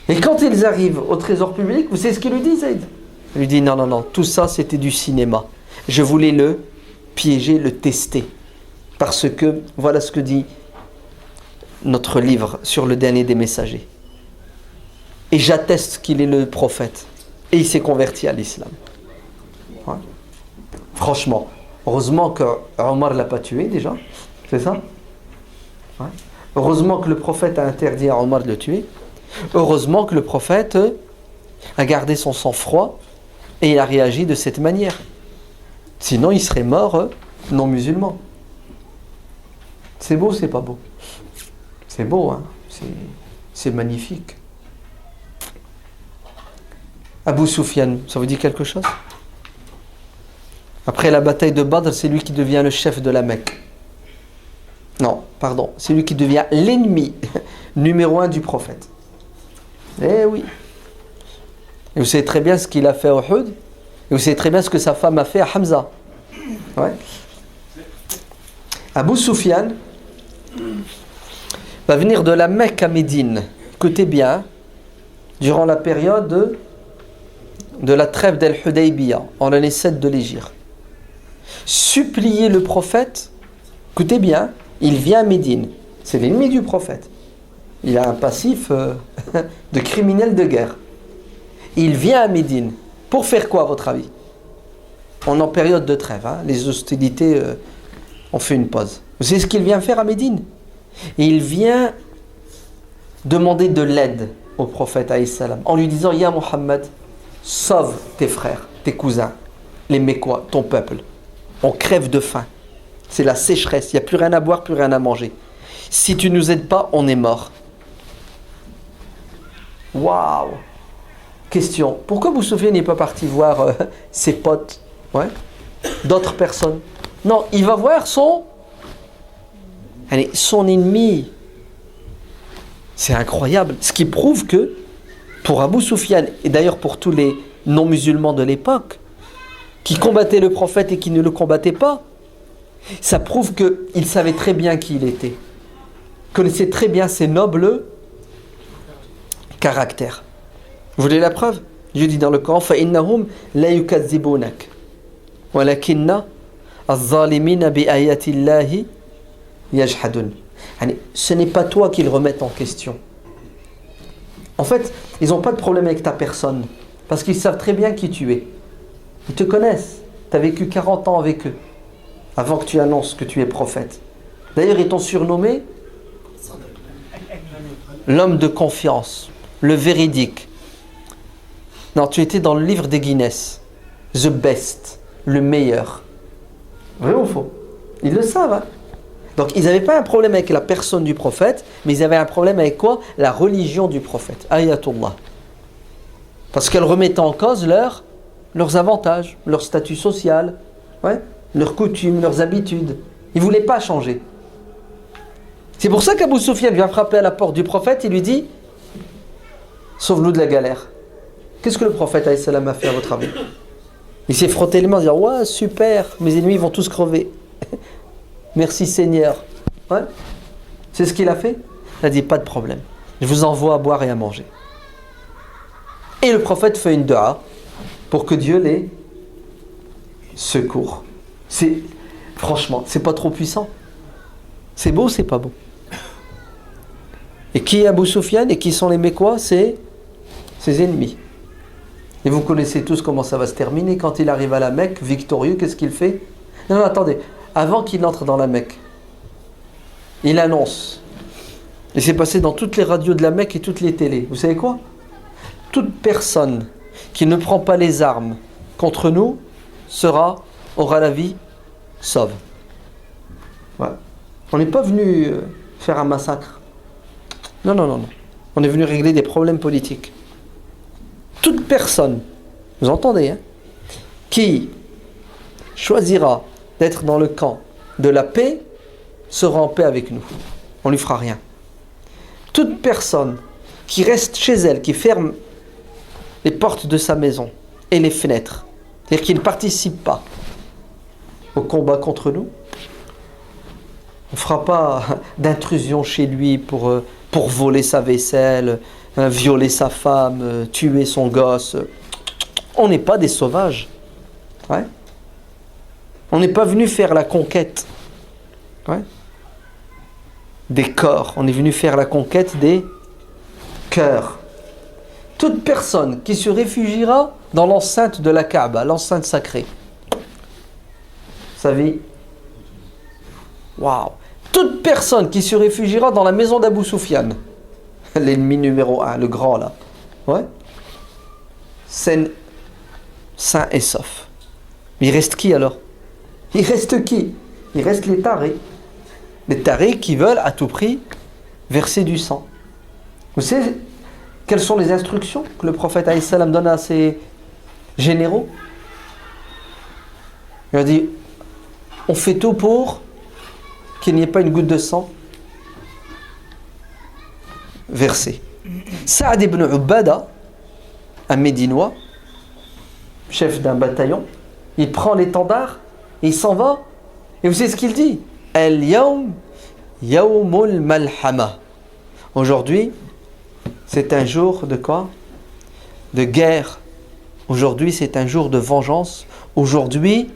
Et quand ils arrivent au trésor public, vous savez ce qu'il lui dit, Zayd? Il lui dit, non, tout ça c'était du cinéma. Je voulais le piéger, le tester. Parce que, voilà ce que dit notre livre sur le dernier des messagers. Et j'atteste qu'il est le prophète. Et il s'est converti à l'islam. Franchement, heureusement que Omar ne l'a pas tué déjà. C'est ça? Heureusement que le prophète a interdit à Omar de le tuer. Heureusement que le prophète a gardé son sang-froid et il a réagi de cette manière. Sinon, il serait mort non musulman. C'est beau, c'est pas beau? C'est beau, hein? C'est magnifique. Abu Sufyan, ça vous dit quelque chose? Après la bataille de Badr, c'est lui qui devient le chef de la Mecque. Non, pardon, c'est lui qui devient l'ennemi numéro 1 du prophète. Eh oui. Et vous savez très bien ce qu'il a fait à Uhud. Et vous savez très bien ce que sa femme a fait à Hamza. Abu Sufyan va venir de la Mecque à Médine. Écoutez bien, durant la période de la trêve d'Al-Hudaybiya, en l'année 7 de l'Hégire. Supplier le prophète, écoutez bien, il vient à Médine. C'est l'ennemi du prophète. Il a un passif de criminel de guerre. Il vient à Médine. Pour faire quoi, à votre avis? On est en période de trêve. Les hostilités ont fait une pause. Vous savez ce qu'il vient faire à Médine? Il vient demander de l'aide au prophète alayhi salam, en lui disant: Ya Muhammad, sauve tes frères, tes cousins, les Mécois, ton peuple. On crève de faim. C'est la sécheresse. Il n'y a plus rien à boire, plus rien à manger. Si tu ne nous aides pas, on est mort. Waouh! Question. Pourquoi Abu Sufyan n'est pas parti voir ses potes, d'autres personnes? Non, il va voir son ennemi. C'est incroyable. Ce qui prouve que, pour Abu Sufyan, et d'ailleurs pour tous les non-musulmans de l'époque, qui combattaient le prophète et qui ne le combattaient pas, ça prouve qu'il savait très bien qui il était. Connaissait très bien ses nobles caractères. Vous voulez la preuve? Dieu dit dans le Coran: فَإِنَّهُمْ لَا يُكَذِّبُونَكَ وَلَكِنَّ الظَّالِمِينَ بِآيَاتِ اللَّهِ يَجْحَدُونَ. Ce n'est pas toi qu'ils remettent en question. En fait, ils n'ont pas de problème avec ta personne, parce qu'ils savent très bien qui tu es. Ils te connaissent. Tu as vécu 40 ans avec eux, avant que tu annonces que tu es prophète. D'ailleurs, ils t'ont surnommé l'homme de confiance, le véridique. Non, tu étais dans le livre des Guinness. The best, le meilleur. Vrai ou faux? Ils le savent. Donc, ils n'avaient pas un problème avec la personne du prophète, mais ils avaient un problème avec quoi? La religion du prophète. Ayatullah. Parce qu'elle remettait en cause leurs avantages, leur statut social, leurs coutumes, leurs habitudes. Ils ne voulaient pas changer. C'est pour ça qu'Abu Sufyan vient frapper à la porte du prophète et lui dit: sauve-nous de la galère. Qu'est-ce que le prophète alayhi salam a fait à votre avis? Il s'est frotté les mains en disant: ouais, super, mes ennemis vont tous crever. Merci Seigneur. C'est ce qu'il a fait? Il a dit: pas de problème, je vous envoie à boire et à manger. Et le prophète fait une dua pour que Dieu les secours. Franchement, c'est pas trop puissant? C'est beau ou c'est pas beau? Et qui est Abu Sufyan et qui sont les Mécois? C'est ses ennemis. Et vous connaissez tous comment ça va se terminer. Quand il arrive à la Mecque, victorieux, qu'est-ce qu'il fait? Non, non, attendez. Avant qu'il entre dans la Mecque, il annonce. Et c'est passé dans toutes les radios de la Mecque et toutes les télés. Vous savez quoi? Toute personne qui ne prend pas les armes contre nous aura la vie sauve. Ouais. On n'est pas venu faire un massacre. Non, non, non, non. On est venu régler des problèmes politiques. Toute personne, vous entendez, hein, qui choisira d'être dans le camp de la paix sera en paix avec nous. On lui fera rien. Toute personne qui reste chez elle, qui ferme les portes de sa maison et les fenêtres, c'est-à-dire qui ne participe pas au combat contre nous, on ne fera pas d'intrusion chez lui pour voler sa vaisselle, violer sa femme, tuer son gosse. On n'est pas des sauvages. Ouais. On n'est pas venu faire la conquête, ouais, des corps. On est venu faire la conquête des cœurs. Toute personne qui se réfugiera dans l'enceinte de la Kaaba, l'enceinte sacrée, vous savez, waouh! Toute personne qui se réfugiera dans la maison d'Abu Sufyan, l'ennemi numéro 1, le grand là, ouais, c'est sain et sauf. Mais il reste qui alors? Il reste qui? Il reste les tarés. Les tarés qui veulent à tout prix verser du sang. Vous savez quelles sont les instructions que le prophète alayhi salam donne à ses généraux? Il a dit, on fait tout pour qu'il n'y ait pas une goutte de sang versée. Saad ibn Ubada, un Médinois, chef d'un bataillon, il prend l'étendard et il s'en va. Et vous savez ce qu'il dit? Al-yawm yawmul malhama. Aujourd'hui, c'est un jour de quoi? De guerre. Aujourd'hui, c'est un jour de vengeance. Aujourd'hui,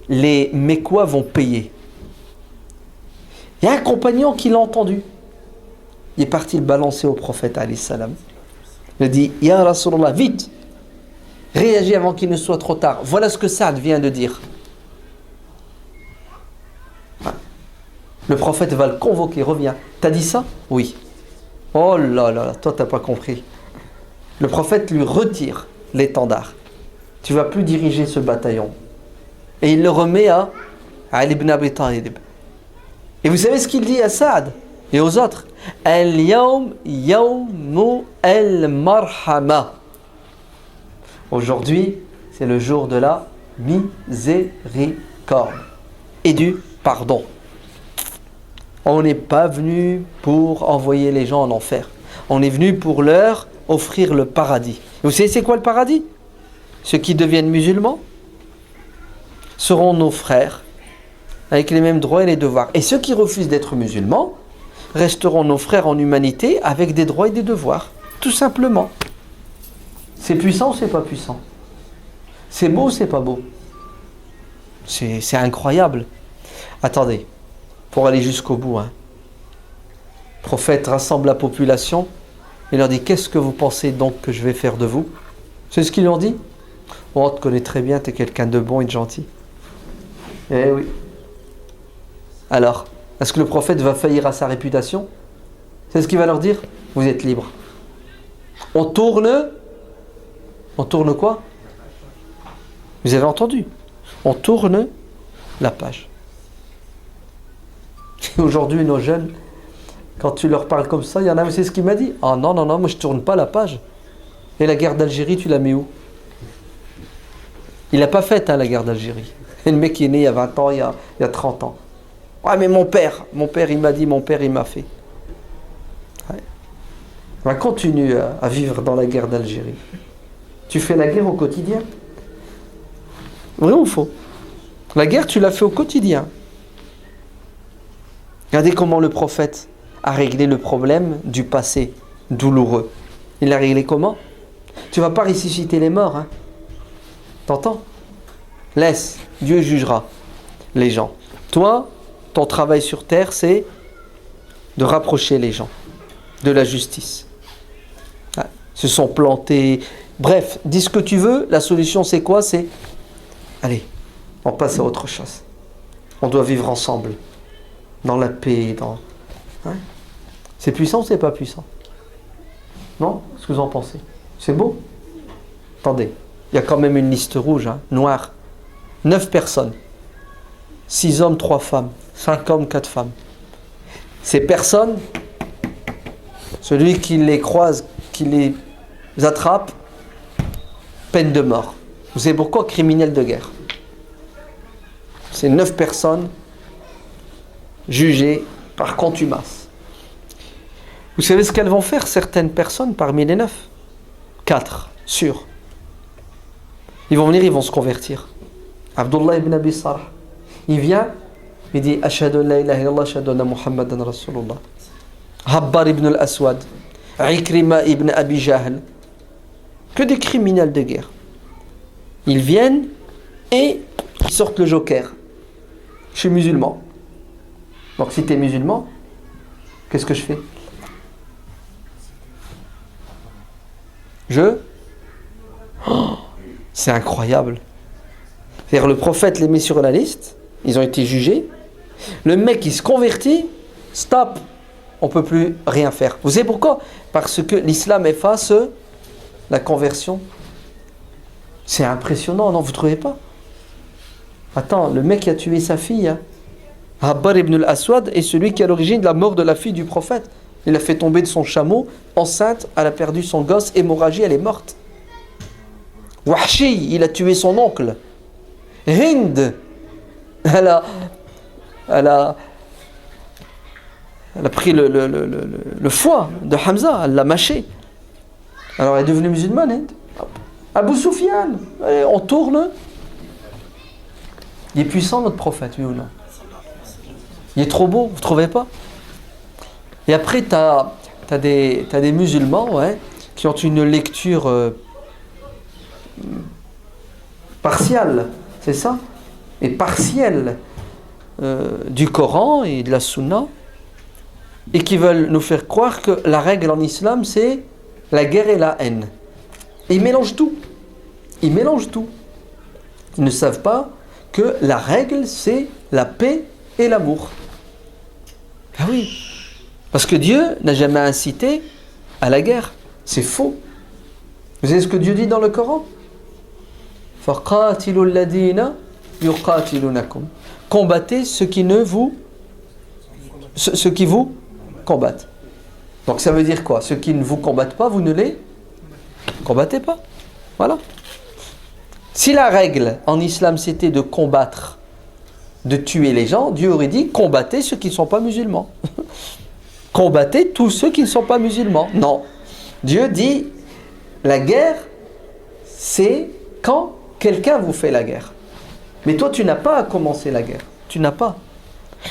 les Mécois vont payer. Il y a un compagnon qui l'a entendu. Il est parti le balancer au prophète alayhi salam. Il a dit, Ya Rasulallah, vite, réagis avant qu'il ne soit trop tard. Voilà ce que Saad vient de dire. Le prophète va le convoquer, reviens. T'as dit ça? Oui. Oh là là, toi t'as pas compris. Le prophète lui retire l'étendard. Tu vas plus diriger ce bataillon. Et il le remet à Ali ibn Abi Talib. Et vous savez ce qu'il dit à Saad et aux autres? Al-yawm yawmu al-marhama. Aujourd'hui, c'est le jour de la miséricorde et du pardon. On n'est pas venu pour envoyer les gens en enfer. On est venu pour leur offrir le paradis. Vous savez c'est quoi le paradis? Ceux qui deviennent musulmans seront nos frères avec les mêmes droits et les devoirs. Et ceux qui refusent d'être musulmans resteront nos frères en humanité avec des droits et des devoirs. Tout simplement. C'est puissant ou c'est pas puissant? C'est beau ou c'est pas beau? C'est incroyable. Attendez, pour aller jusqu'au bout, hein. Le prophète rassemble la population et leur dit, qu'est-ce que vous pensez donc que je vais faire de vous? C'est ce qu'ils lui ont dit? Oh, on te connaît très bien, tu es quelqu'un de bon et de gentil. Eh oui. Alors, est-ce que le prophète va faillir à sa réputation? C'est ce qu'il va leur dire? Vous êtes libres. On tourne quoi? Vous avez entendu? On tourne la page. Et aujourd'hui, nos jeunes, quand tu leur parles comme ça, il y en a, c'est ce qu'il m'a dit. Ah non, non, non, moi je tourne pas la page. Et la guerre d'Algérie, tu la mets où? Il n'a pas fait, hein, la guerre d'Algérie. Et le mec qui est né il y a 20 ans, il y a 30 ans. Ouais, mais mon père il m'a dit, mon père il m'a fait. Ouais. On continue à vivre dans la guerre d'Algérie. Tu fais la guerre au quotidien. Vrai ou faux? La guerre, tu l'as fait au quotidien. Regardez comment le prophète a réglé le problème du passé douloureux. Il l'a réglé comment? Tu ne vas pas ressusciter les morts, hein? T'entends? Laisse, Dieu jugera les gens. Toi, ton travail sur terre, c'est de rapprocher les gens de la justice. Ah, se sont plantés. Bref, dis ce que tu veux. La solution, c'est quoi? C'est, allez, on passe à autre chose. On doit vivre ensemble, dans la paix, hein? C'est puissant ou c'est pas puissant? Non? Qu'est-ce que vous en pensez? C'est beau? Attendez, il y a quand même une liste rouge, hein, noire. 9 personnes. 6 hommes, 3 femmes. 5 hommes, 4 femmes. Ces personnes, celui qui les croise, qui les attrape, peine de mort. Vous savez pourquoi? Criminel de guerre. C'est 9 personnes jugées par contumace. Vous savez ce qu'elles vont faire, certaines personnes parmi les 9? 4, sûrs. Ils vont venir, ils vont se convertir. Abdullah ibn Abi Sarh, il vient, il dit Ashhadu an la ilaha illallah, ashhadu anna Muhammadan Rasulullah. Habbar ibn al-Aswad, Ikrima ibn Abi Jahl, que des criminels de guerre. Ils viennent et ils sortent le joker. Je suis musulman. Donc si tu es musulman, qu'est-ce que je fais? C'est incroyable. C'est-à-dire le prophète les met sur la liste, ils ont été jugés. Le mec il se convertit, stop, on ne peut plus rien faire. Vous savez pourquoi? Parce que l'islam efface la conversion. C'est impressionnant, non? Vous ne trouvez pas? Attends, le mec qui a tué sa fille, hein? Habbar ibn al-Aswad est celui qui est à l'origine de la mort de la fille du prophète. Il a fait tomber de son chameau, enceinte, elle a perdu son gosse, hémorragie, elle est morte. Wahshi, il a tué son oncle. Hind, elle a pris le foie de Hamza, elle l'a mâché. Alors elle est devenue musulmane, Hind. Abu Sufyan, allez, on tourne. Il est puissant notre prophète, oui ou non? Il est trop beau, vous ne trouvez pas? Et après, tu as des musulmans, ouais, qui ont une lecture partielle, c'est ça? Et partielle du Coran et de la Sunna, et qui veulent nous faire croire que la règle en islam, c'est la guerre et la haine. Et ils mélangent tout. Ils mélangent tout. Ils ne savent pas que la règle, c'est la paix et l'amour. Ah oui. Parce que Dieu n'a jamais incité à la guerre. C'est faux. Vous savez ce que Dieu dit dans le Coran? فَقَاتِلُوا الَّذِينَ يُقَاتِلُونَكُمْ. Combattez ceux qui vous combattent. Donc ça veut dire quoi? Ceux qui ne vous combattent pas, vous ne les combattez pas. Voilà. Si la règle en islam c'était de combattre, de tuer les gens, Dieu aurait dit combattez ceux qui ne sont pas musulmans. Combattez tous ceux qui ne sont pas musulmans. Non. Dieu dit la guerre, c'est quand quelqu'un vous fait la guerre. Mais toi, tu n'as pas à commencer la guerre. Tu n'as pas.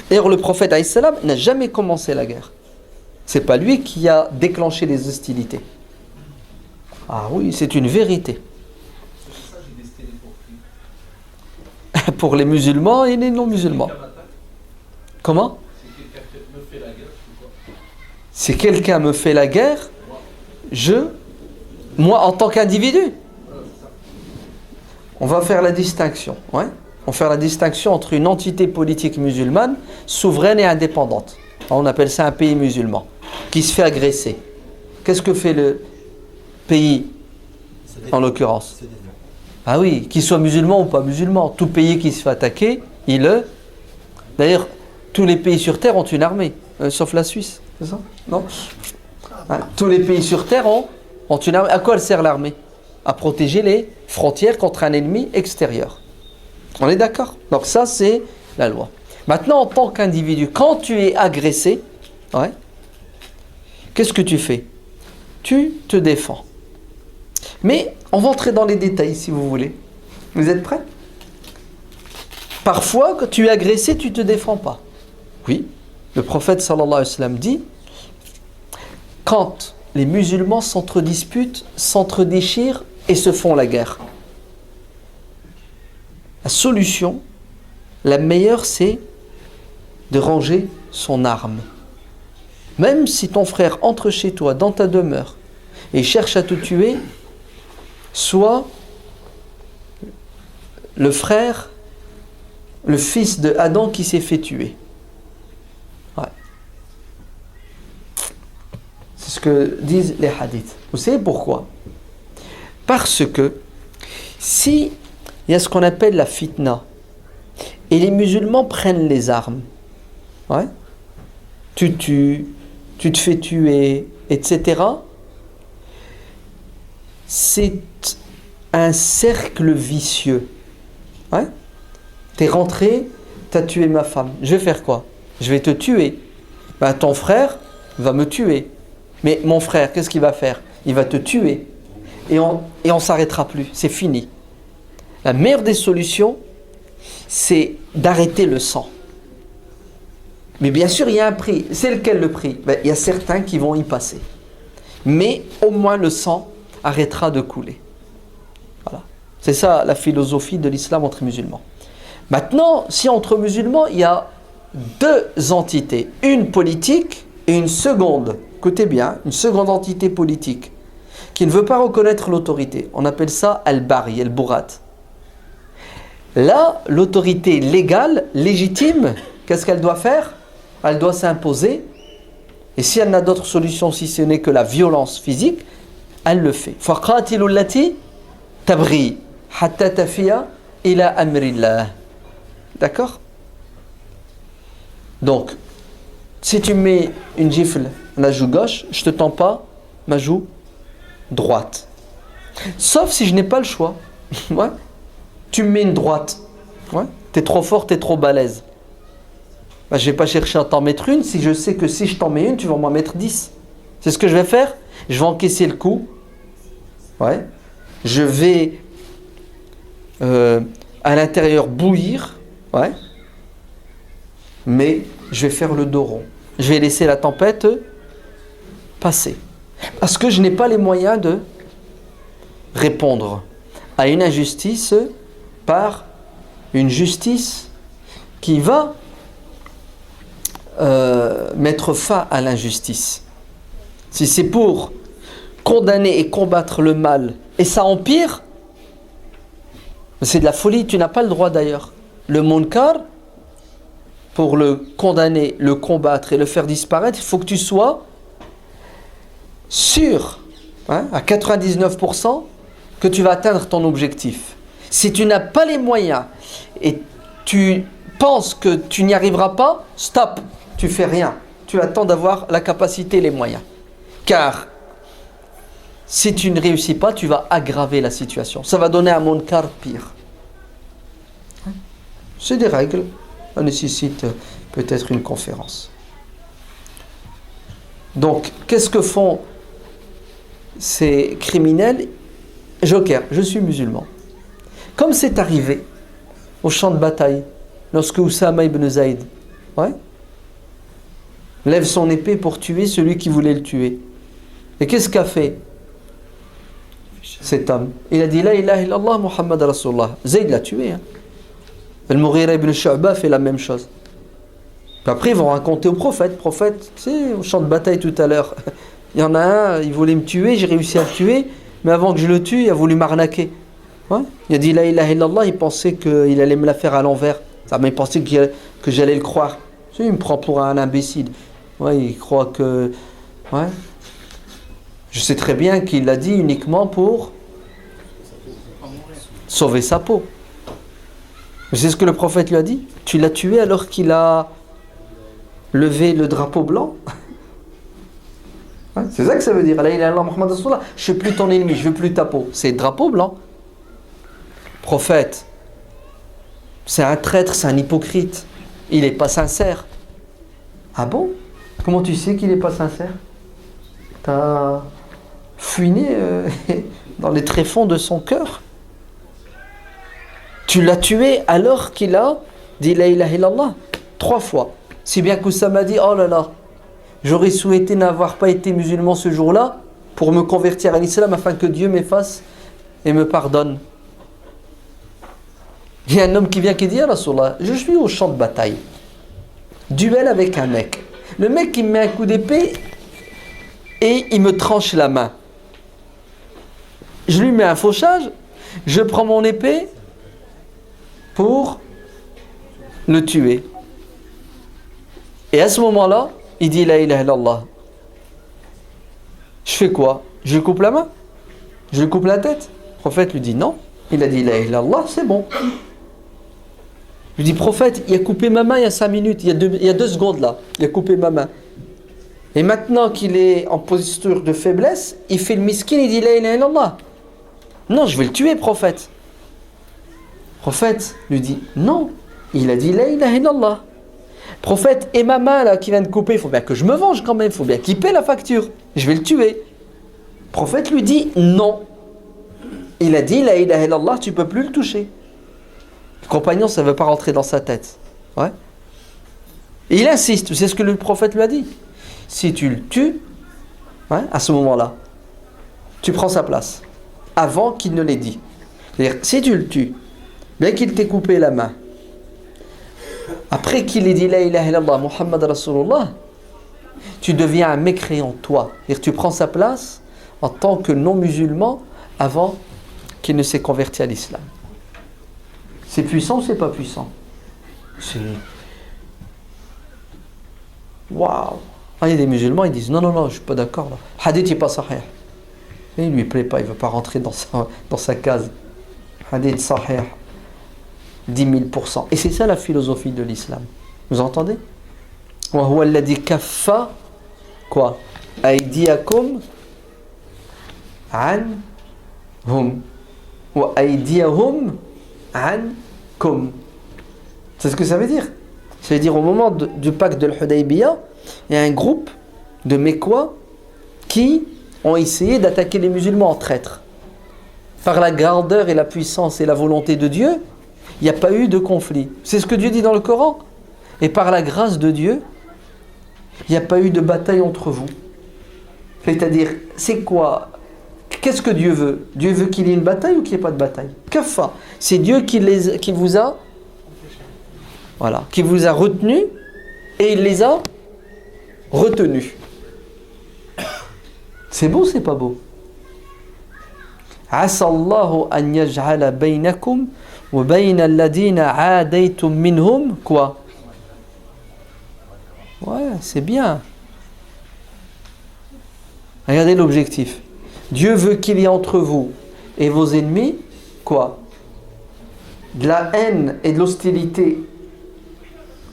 D'ailleurs, le prophète alayhi salam n'a jamais commencé la guerre. C'est pas lui qui a déclenché les hostilités. Ah oui, c'est une vérité. Pour les musulmans et les non-musulmans. Comment? Si quelqu'un me fait la guerre, moi en tant qu'individu, on va faire la distinction. Ouais? On va faire la distinction entre une entité politique musulmane, souveraine et indépendante. On appelle ça un pays musulman, qui se fait agresser. Qu'est-ce que fait le pays, en l'occurrence? Ah oui, qu'il soit musulman ou pas musulman, tout pays qui se fait attaquer, D'ailleurs, tous les pays sur Terre ont une armée, sauf la Suisse, c'est ça? Non? Tous les pays sur Terre ont une armée. À quoi elle sert l'armée? À protéger les frontières contre un ennemi extérieur. On est d'accord? Donc ça, c'est la loi. Maintenant, en tant qu'individu, quand tu es agressé, ouais, qu'est-ce que tu fais? Tu te défends. Mais on va entrer dans les détails si vous voulez. Vous êtes prêts? Parfois, quand tu es agressé, tu ne te défends pas. Oui, le prophète sallallahu alayhi wa sallam dit, quand les musulmans s'entre-disputent, s'entre-déchirent et se font la guerre, la solution, la meilleure, c'est de ranger son arme. Même si ton frère entre chez toi, dans ta demeure, et cherche à te tuer, sois le frère, le fils de Adam qui s'est fait tuer. Ouais. C'est ce que disent les hadiths. Vous savez pourquoi? Parce que si il y a ce qu'on appelle la fitna, et les musulmans prennent les armes, ouais, tu tues, tu te fais tuer, etc., c'est un cercle vicieux. Ouais? T'es rentré, t'as tué ma femme. Je vais faire quoi? Je vais te tuer. Ben, ton frère va me tuer. Mais mon frère, qu'est-ce qu'il va faire? Il va te tuer. Et on s'arrêtera plus. C'est fini. La meilleure des solutions, c'est d'arrêter le sang. Mais bien sûr, il y a un prix. C'est lequel le prix? Ben, il y a certains qui vont y passer. Mais au moins le sang arrêtera de couler. Voilà. C'est ça la philosophie de l'islam entre musulmans. Maintenant, si entre musulmans, il y a deux entités, une politique et une seconde, écoutez bien, une seconde entité politique, qui ne veut pas reconnaître l'autorité. On appelle ça al-bari, al-bourat. Là, l'autorité légale, légitime, qu'est-ce qu'elle doit faire? Elle doit s'imposer. Et si elle n'a d'autre solution si ce n'est que la violence physique, elle le fait. فَقَاتِلُوا الَّتِي تَبْغِي حَتَّى تَفِيَ إِلَى أَمْرِ اللَّهِ. D'accord? Donc, si tu mets une gifle à la joue gauche, je ne te tends pas ma joue droite. Sauf si je n'ai pas le choix. Ouais. Tu me mets une droite. Ouais. Tu es trop fort, tu es trop balèze. Ben, je ne vais pas chercher à t'en mettre une si je sais que si je t'en mets une, tu vas m'en mettre 10. C'est ce que je vais faire. Je vais encaisser le coup. Ouais. Je vais à l'intérieur bouillir. Ouais. Mais je vais faire le dos rond. Je vais laisser la tempête passer. Parce que je n'ai pas les moyens de répondre à une injustice par une justice qui va mettre fin à l'injustice. Si c'est pour condamner et combattre le mal et ça empire, c'est de la folie. Tu n'as pas le droit d'ailleurs. Le munkar, pour le condamner, le combattre et le faire disparaître, il faut que tu sois sûr, hein, à 99%, que tu vas atteindre ton objectif. Si tu n'as pas les moyens et tu penses que tu n'y arriveras pas, stop, tu fais rien. Tu attends d'avoir la capacité et les moyens. Car si tu ne réussis pas, tu vas aggraver la situation. Ça va donner un munkar pire. C'est des règles. Ça nécessite peut-être une conférence. Donc, qu'est-ce que font ces criminels? Joker, je suis musulman. Comme c'est arrivé au champ de bataille, lorsque Oussama ibn Zayd, ouais, lève son épée pour tuer celui qui voulait le tuer. Et qu'est-ce qu'a fait cet homme? Il a dit La ilaha illallah Muhammad Rasulullah. Zayd l'a tué. Hein. Al-Mughira ibn Shu'ba fait la même chose. Puis après, ils vont raconter au prophète. Prophète, tu sais, au champ de bataille tout à l'heure, il y en a un, il voulait me tuer, j'ai réussi à le tuer, mais avant que je le tue, il a voulu m'arnaquer. Ouais. Il a dit La ilaha illallah, il pensait qu'il allait me la faire à l'envers. Ça m'a pensé que j'allais le croire. Tu sais, il me prend pour un imbécile. Ouais, il croit que... Ouais. Je sais très bien qu'il l'a dit uniquement pour sauver sa peau. C'est ce que le prophète lui a dit. Tu l'as tué alors qu'il a levé le drapeau blanc. Ouais, c'est ça que ça veut dire. La ilaha illallah Muhammad Rasulullah. Je suis plus ton ennemi, je veux plus ta peau. C'est le drapeau blanc. Prophète, c'est un traître, c'est un hypocrite. Il n'est pas sincère. Ah bon? Comment tu sais qu'il n'est pas sincère? T'as fouiné dans les tréfonds de son cœur. Tu l'as tué alors qu'il a dit la ilaha illallah 3 fois. Si bien qu'Oussama dit oh là là, j'aurais souhaité n'avoir pas été musulman ce jour-là pour me convertir à l'islam afin que Dieu m'efface et me pardonne. Il y a un homme qui vient qui dit Rasulallah, je suis au champ de bataille. duel avec un mec. Le mec il me met un coup d'épée et il me tranche la main. Je lui mets un fauchage, je prends mon épée pour le tuer. Et à ce moment-là, il dit la ilaha illallah. Je fais quoi? Je lui coupe la main? Je lui coupe la tête? Le prophète lui dit non. Il a dit la ilaha illallah, c'est bon. Je lui dis prophète, il a coupé ma main il y a 5 minutes, il y a 2 secondes là. Il a coupé ma main. Et maintenant qu'il est en posture de faiblesse, il fait le miskin, il dit la ilaha illallah. Non, je vais le tuer, prophète. Prophète lui dit non. Il a dit la ilaha illallah. Prophète, et ma main là qui vient de couper, il faut bien que je me venge quand même, il faut bien qu'il paie la facture. Je vais le tuer. Prophète lui dit non. Il a dit la ilaha illallah, tu peux plus le toucher. Le compagnon, ça ne veut pas rentrer dans sa tête. Ouais. Et il insiste, c'est ce que le prophète lui a dit. Si tu le tues, ouais, à ce moment-là, tu prends sa place. Avant qu'il ne l'ait dit. C'est-à-dire, si tu le tues, bien qu'il t'ait coupé la main, après qu'il ait dit la ilaha illallah, Muhammad Rasulullah, tu deviens un mécréant, toi. C'est-à-dire, tu prends sa place en tant que non-musulman avant qu'il ne s'est converti à l'islam. C'est puissant ou c'est pas puissant? C'est... Waouh! Il y a des musulmans, ils disent non, je ne suis pas d'accord. Là. Hadith n'est pas sahih. Et il ne lui plaît pas, il ne veut pas rentrer dans sa case. Hadith sahih. 10 000%. Et c'est ça la philosophie de l'islam. Vous entendez? Wa huwa alladhi kaffa quoi? Aydiyakum anhum wa aydiyahum ankum. C'est ce que ça veut dire. Ça veut dire au moment du pacte de l'Hudaybiyah, il y a un groupe de Mécois qui ont essayé d'attaquer les musulmans en traîtres. Par la grandeur et la puissance et la volonté de Dieu, il n'y a pas eu de conflit. C'est ce que Dieu dit dans le Coran. Et par la grâce de Dieu, il n'y a pas eu de bataille entre vous. C'est-à-dire, c'est quoi? Qu'est-ce que Dieu veut? Dieu veut qu'il y ait une bataille ou qu'il n'y ait pas de bataille? Kafa. C'est Dieu qui vous a retenus et il les a retenus. C'est beau, c'est pas beau? Asallahu an yaj'ala bainakum wa bayna alladhina aadaytum minhum quoi? Ouais, c'est bien. Regardez l'objectif. Dieu veut qu'il y ait entre vous et vos ennemis quoi? De la haine et de l'hostilité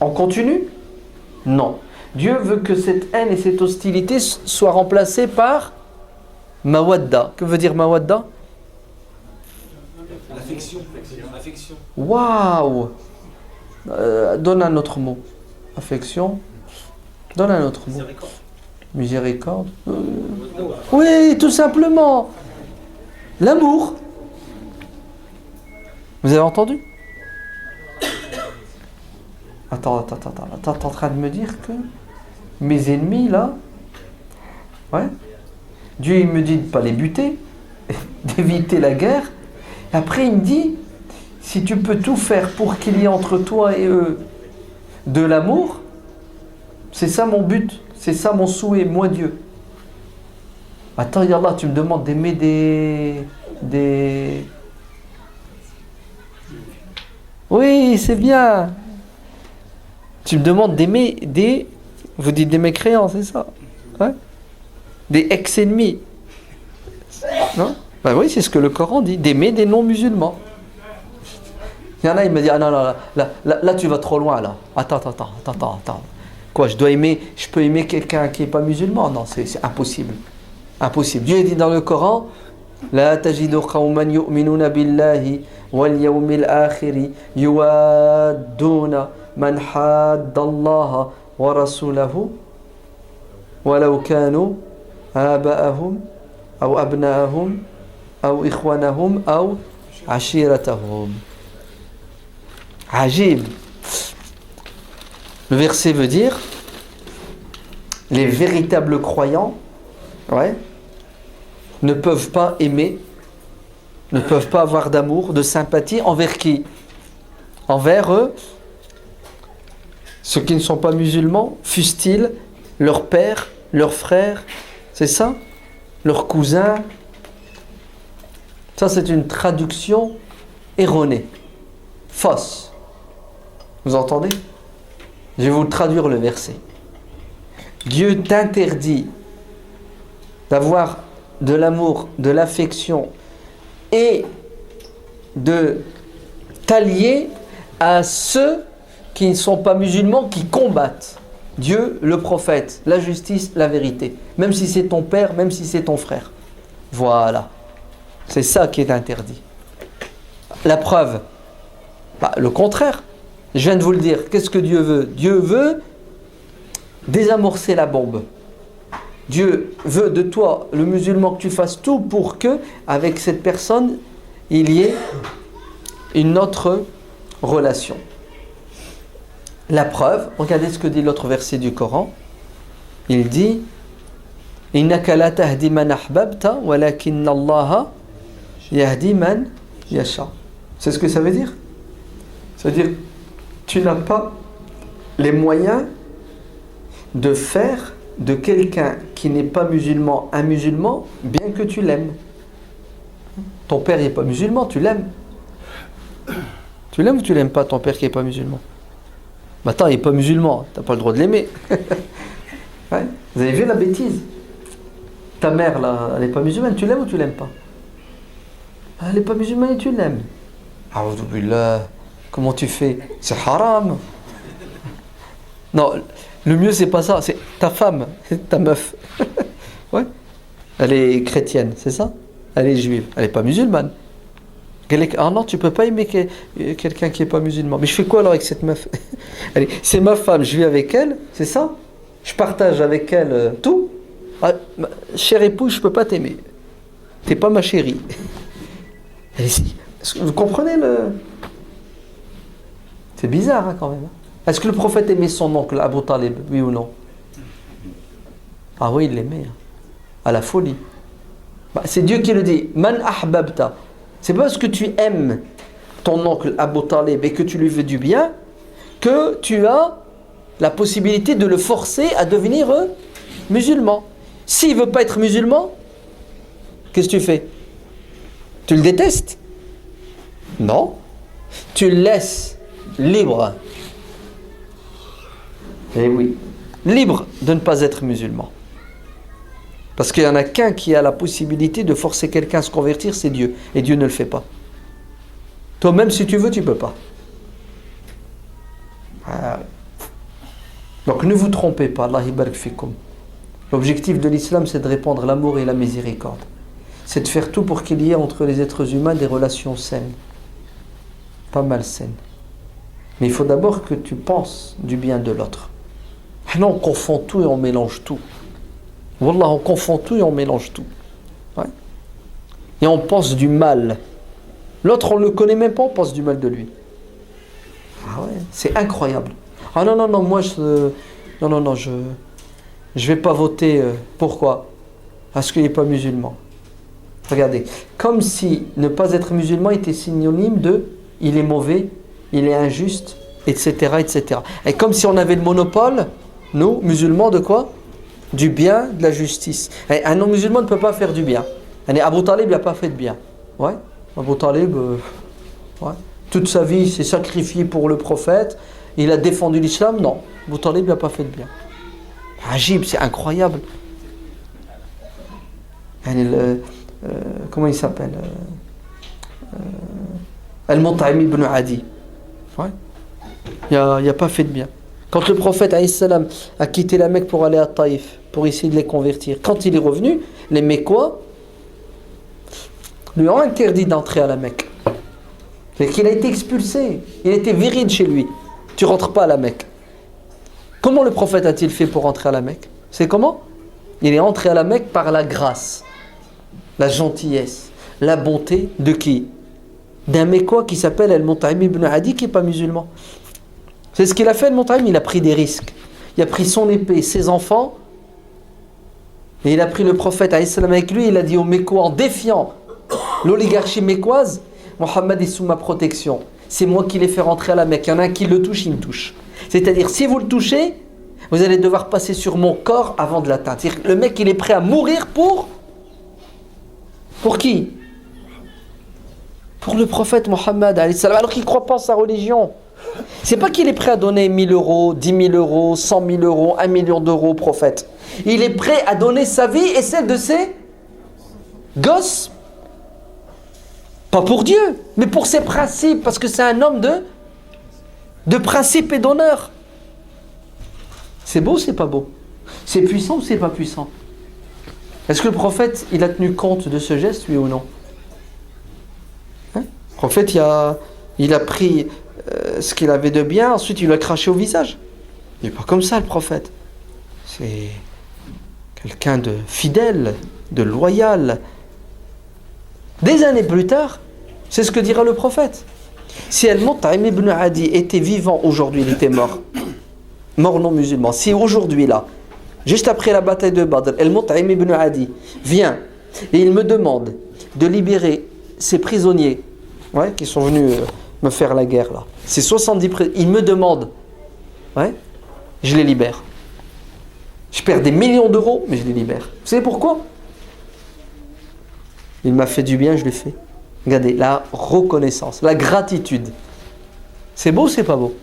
en continu? Non. Dieu veut que cette haine et cette hostilité soient remplacées par mawadda. Que veut dire mawadda? L'affection. Waouh! Donne un autre mot. Affection. Donne un autre mot. Miséricorde. Oui, tout simplement. L'amour. Vous avez entendu? Attends. T'es en train de me dire que mes ennemis, là, ouais, Dieu, il me dit de ne pas les buter, d'éviter la guerre. Et après, il me dit, si tu peux tout faire pour qu'il y ait entre toi et eux de l'amour, c'est ça mon but, c'est ça mon souhait, moi Dieu. Attends, Yallah, tu me demandes d'aimer des... Oui, c'est bien. Tu me demandes d'aimer des... Vous dites des mécréants, c'est ça? Ouais. Des ex-ennemis. Non? Ben oui, c'est ce que le Coran dit. D'aimer des non-musulmans. Il y en a, il me dit, ah non, là tu vas trop loin, là. Attends. Quoi, je peux aimer quelqu'un qui n'est pas musulman? Non, c'est impossible. Impossible. Dieu dit dans le Coran, La tajidu qawman yu'minuna billahi wal yawmil akhiri yuwadduna man hadda Allah wa rasulahu walau kanu aba'ahum aw abna'ahum aw ikhwanahum aw ashiratahum. Ajib. Le verset veut dire les véritables croyants, ouais, ne peuvent pas aimer, ne peuvent pas avoir d'amour, de sympathie envers qui? Envers eux, Ceux qui ne sont pas musulmans, fussent-ils leur père, leur frère, c'est ça? Leur cousin. Ça, c'est une traduction erronée, fausse. Vous entendez? Je vais vous traduire le verset. Dieu t'interdit d'avoir de l'amour, de l'affection et de t'allier à ceux qui ne sont pas musulmans, qui combattent Dieu, le prophète, la justice, la vérité. Même si c'est ton père, même si c'est ton frère. Voilà. C'est ça qui est interdit. La preuve, le contraire. Je viens de vous le dire. Qu'est-ce que Dieu veut? Dieu veut désamorcer la bombe. Dieu veut de toi, le musulman, que tu fasses tout pour que, avec cette personne, il y ait une autre relation. La preuve, regardez ce que dit l'autre verset du Coran. Il dit Innaka la tahdi man ahbabta walakinna Allaha yahdi man yasha. C'est ce que ça veut dire? Ça veut dire tu n'as pas les moyens de faire de quelqu'un qui n'est pas musulman un musulman, bien que tu l'aimes. Ton père n'est pas musulman, tu l'aimes. Tu l'aimes ou tu l'aimes pas ton père qui n'est pas musulman? Attends, il n'est pas musulman, tu n'as pas le droit de l'aimer. Ouais. Vous avez vu la bêtise? Ta mère, là, elle n'est pas musulmane, tu l'aimes ou tu l'aimes pas? Elle n'est pas musulmane et tu l'aimes. Alhamdoulilah, comment tu fais? C'est haram. Non, le mieux c'est pas ça, c'est ta femme, c'est ta meuf. Ouais. Elle est chrétienne, c'est ça? Elle est juive, elle n'est pas musulmane. Ah non, tu peux pas aimer quelqu'un qui n'est pas musulman. Mais je fais quoi alors avec cette meuf? Allez, c'est ma femme, je vis avec elle, c'est ça? Je partage avec elle tout. Ah, cher époux, je peux pas t'aimer. T'es pas ma chérie. Allez, vous comprenez le... C'est bizarre hein, quand même. Est-ce que le prophète aimait son oncle Abu Talib, oui ou non? Ah oui, il l'aimait. Hein. À la folie. C'est Dieu qui le dit. Man ahbabta. C'est pas parce que tu aimes ton oncle Abu Talib et que tu lui veux du bien que tu as la possibilité de le forcer à devenir musulman. S'il ne veut pas être musulman, qu'est-ce que tu fais? Tu le détestes? Non. Tu le laisses libre. Eh oui. Libre de ne pas être musulman. Parce qu'il n'y en a qu'un qui a la possibilité de forcer quelqu'un à se convertir, c'est Dieu. Et Dieu ne le fait pas. Toi-même, si tu veux, tu ne peux pas. Donc ne vous trompez pas. Allah barik fikum. L'objectif de l'islam, c'est de répandre l'amour et la miséricorde. C'est de faire tout pour qu'il y ait entre les êtres humains des relations saines. Pas malsaines. Mais il faut d'abord que tu penses du bien de l'autre. Non, on confond tout et on mélange tout. Wallah, on confond tout et on mélange tout. Ouais. Et on pense du mal. L'autre, on ne le connaît même pas, on pense du mal de lui. Ah ouais, c'est incroyable. Ah non, moi, je vais pas voter. Pourquoi? Parce qu'il n'est pas musulman. Regardez, comme si ne pas être musulman était synonyme de il est mauvais, il est injuste, etc., etc. Et comme si on avait le monopole, nous, musulmans, de quoi? Du bien, de la justice. Et un non-musulman ne peut pas faire du bien. Abu Talib n'a pas fait de bien. Ouais. Abu Talib, ouais. Toute sa vie, il s'est sacrifié pour le prophète. Il a défendu l'islam. Non. Abu Talib n'a pas fait de bien. Ajib, c'est incroyable. Comment il s'appelle? Al-Mut'im ibn Adi. Ouais. Il n'a pas fait de bien. Quand le prophète a quitté la Mecque pour aller à Taïf, pour essayer de les convertir, quand il est revenu, les Mécois lui ont interdit d'entrer à la Mecque. C'est qu'il a été expulsé. Il a été viré de chez lui. Tu ne rentres pas à la Mecque. Comment le prophète a-t-il fait pour entrer à la Mecque? C'est comment? Il est entré à la Mecque par la grâce, la gentillesse, la bonté de qui? D'un Mécois qui s'appelle Al-Mut'im ibn Adi, qui n'est pas musulman. C'est ce qu'il a fait, Al-Mut'im. Il a pris des risques. Il a pris son épée, ses enfants, et il a pris le prophète avec lui. Il a dit aux Mécois, en défiant l'oligarchie mécoise, Mohammed est sous ma protection. c'est moi qui les fais rentrer à la Mecque. Il y en a un qui le touche, il me touche. C'est-à-dire, si vous le touchez, vous allez devoir passer sur mon corps avant de l'atteindre. C'est-à-dire que le mec, il est prêt à mourir pour... Pour qui? Pour le prophète Mohammed, alors qu'il ne croit pas en sa religion. C'est pas qu'il est prêt à donner 1000 euros, 10 000 euros, 100 000 euros, 1 million d'euros au prophète. Il est prêt à donner sa vie et celle de ses gosses. Pas pour Dieu, mais pour ses principes, parce que c'est un homme de principe et d'honneur. C'est beau ou c'est pas beau? C'est puissant ou c'est pas puissant? Est-ce que le prophète, il a tenu compte de ce geste, oui ou non? Le prophète, il a pris ce qu'il avait de bien, ensuite il l'a craché au visage. Il n'est pas comme ça, le prophète. C'est quelqu'un de fidèle, de loyal. Des années plus tard, c'est ce que dira le prophète. Si Al-Mut'im ibn Adi était vivant aujourd'hui, il était mort. Mort non musulman. Si aujourd'hui, là, juste après la bataille de Badr, Al-Mut'im ibn Adi vient et il me demande de libérer ces prisonniers qui sont venus me faire la guerre, là. Ces 70 prisonniers, il me demande, je les libère. Je perds des millions d'euros, mais je les libère. Vous savez pourquoi? Il m'a fait du bien, je l'ai fait. Regardez, la reconnaissance, la gratitude. C'est beau ou c'est pas beau?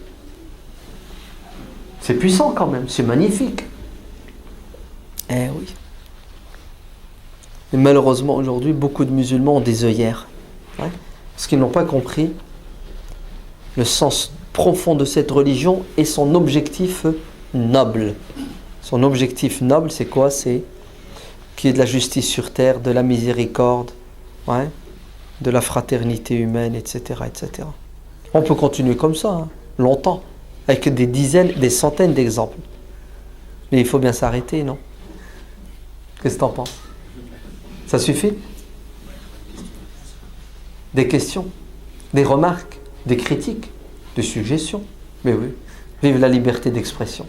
C'est puissant quand même, c'est magnifique. Eh oui. Et malheureusement, aujourd'hui, beaucoup de musulmans ont des œillères. Parce qu'ils n'ont pas compris le sens profond de cette religion et son objectif noble. Son objectif noble, c'est quoi? C'est qu'il y ait de la justice sur terre, de la miséricorde, de la fraternité humaine, etc., etc. On peut continuer comme ça, longtemps, avec des dizaines, des centaines d'exemples. Mais il faut bien s'arrêter, non? Qu'est-ce que tu en penses? Ça suffit? Des questions, des remarques, des critiques, des suggestions? Mais oui, vive la liberté d'expression.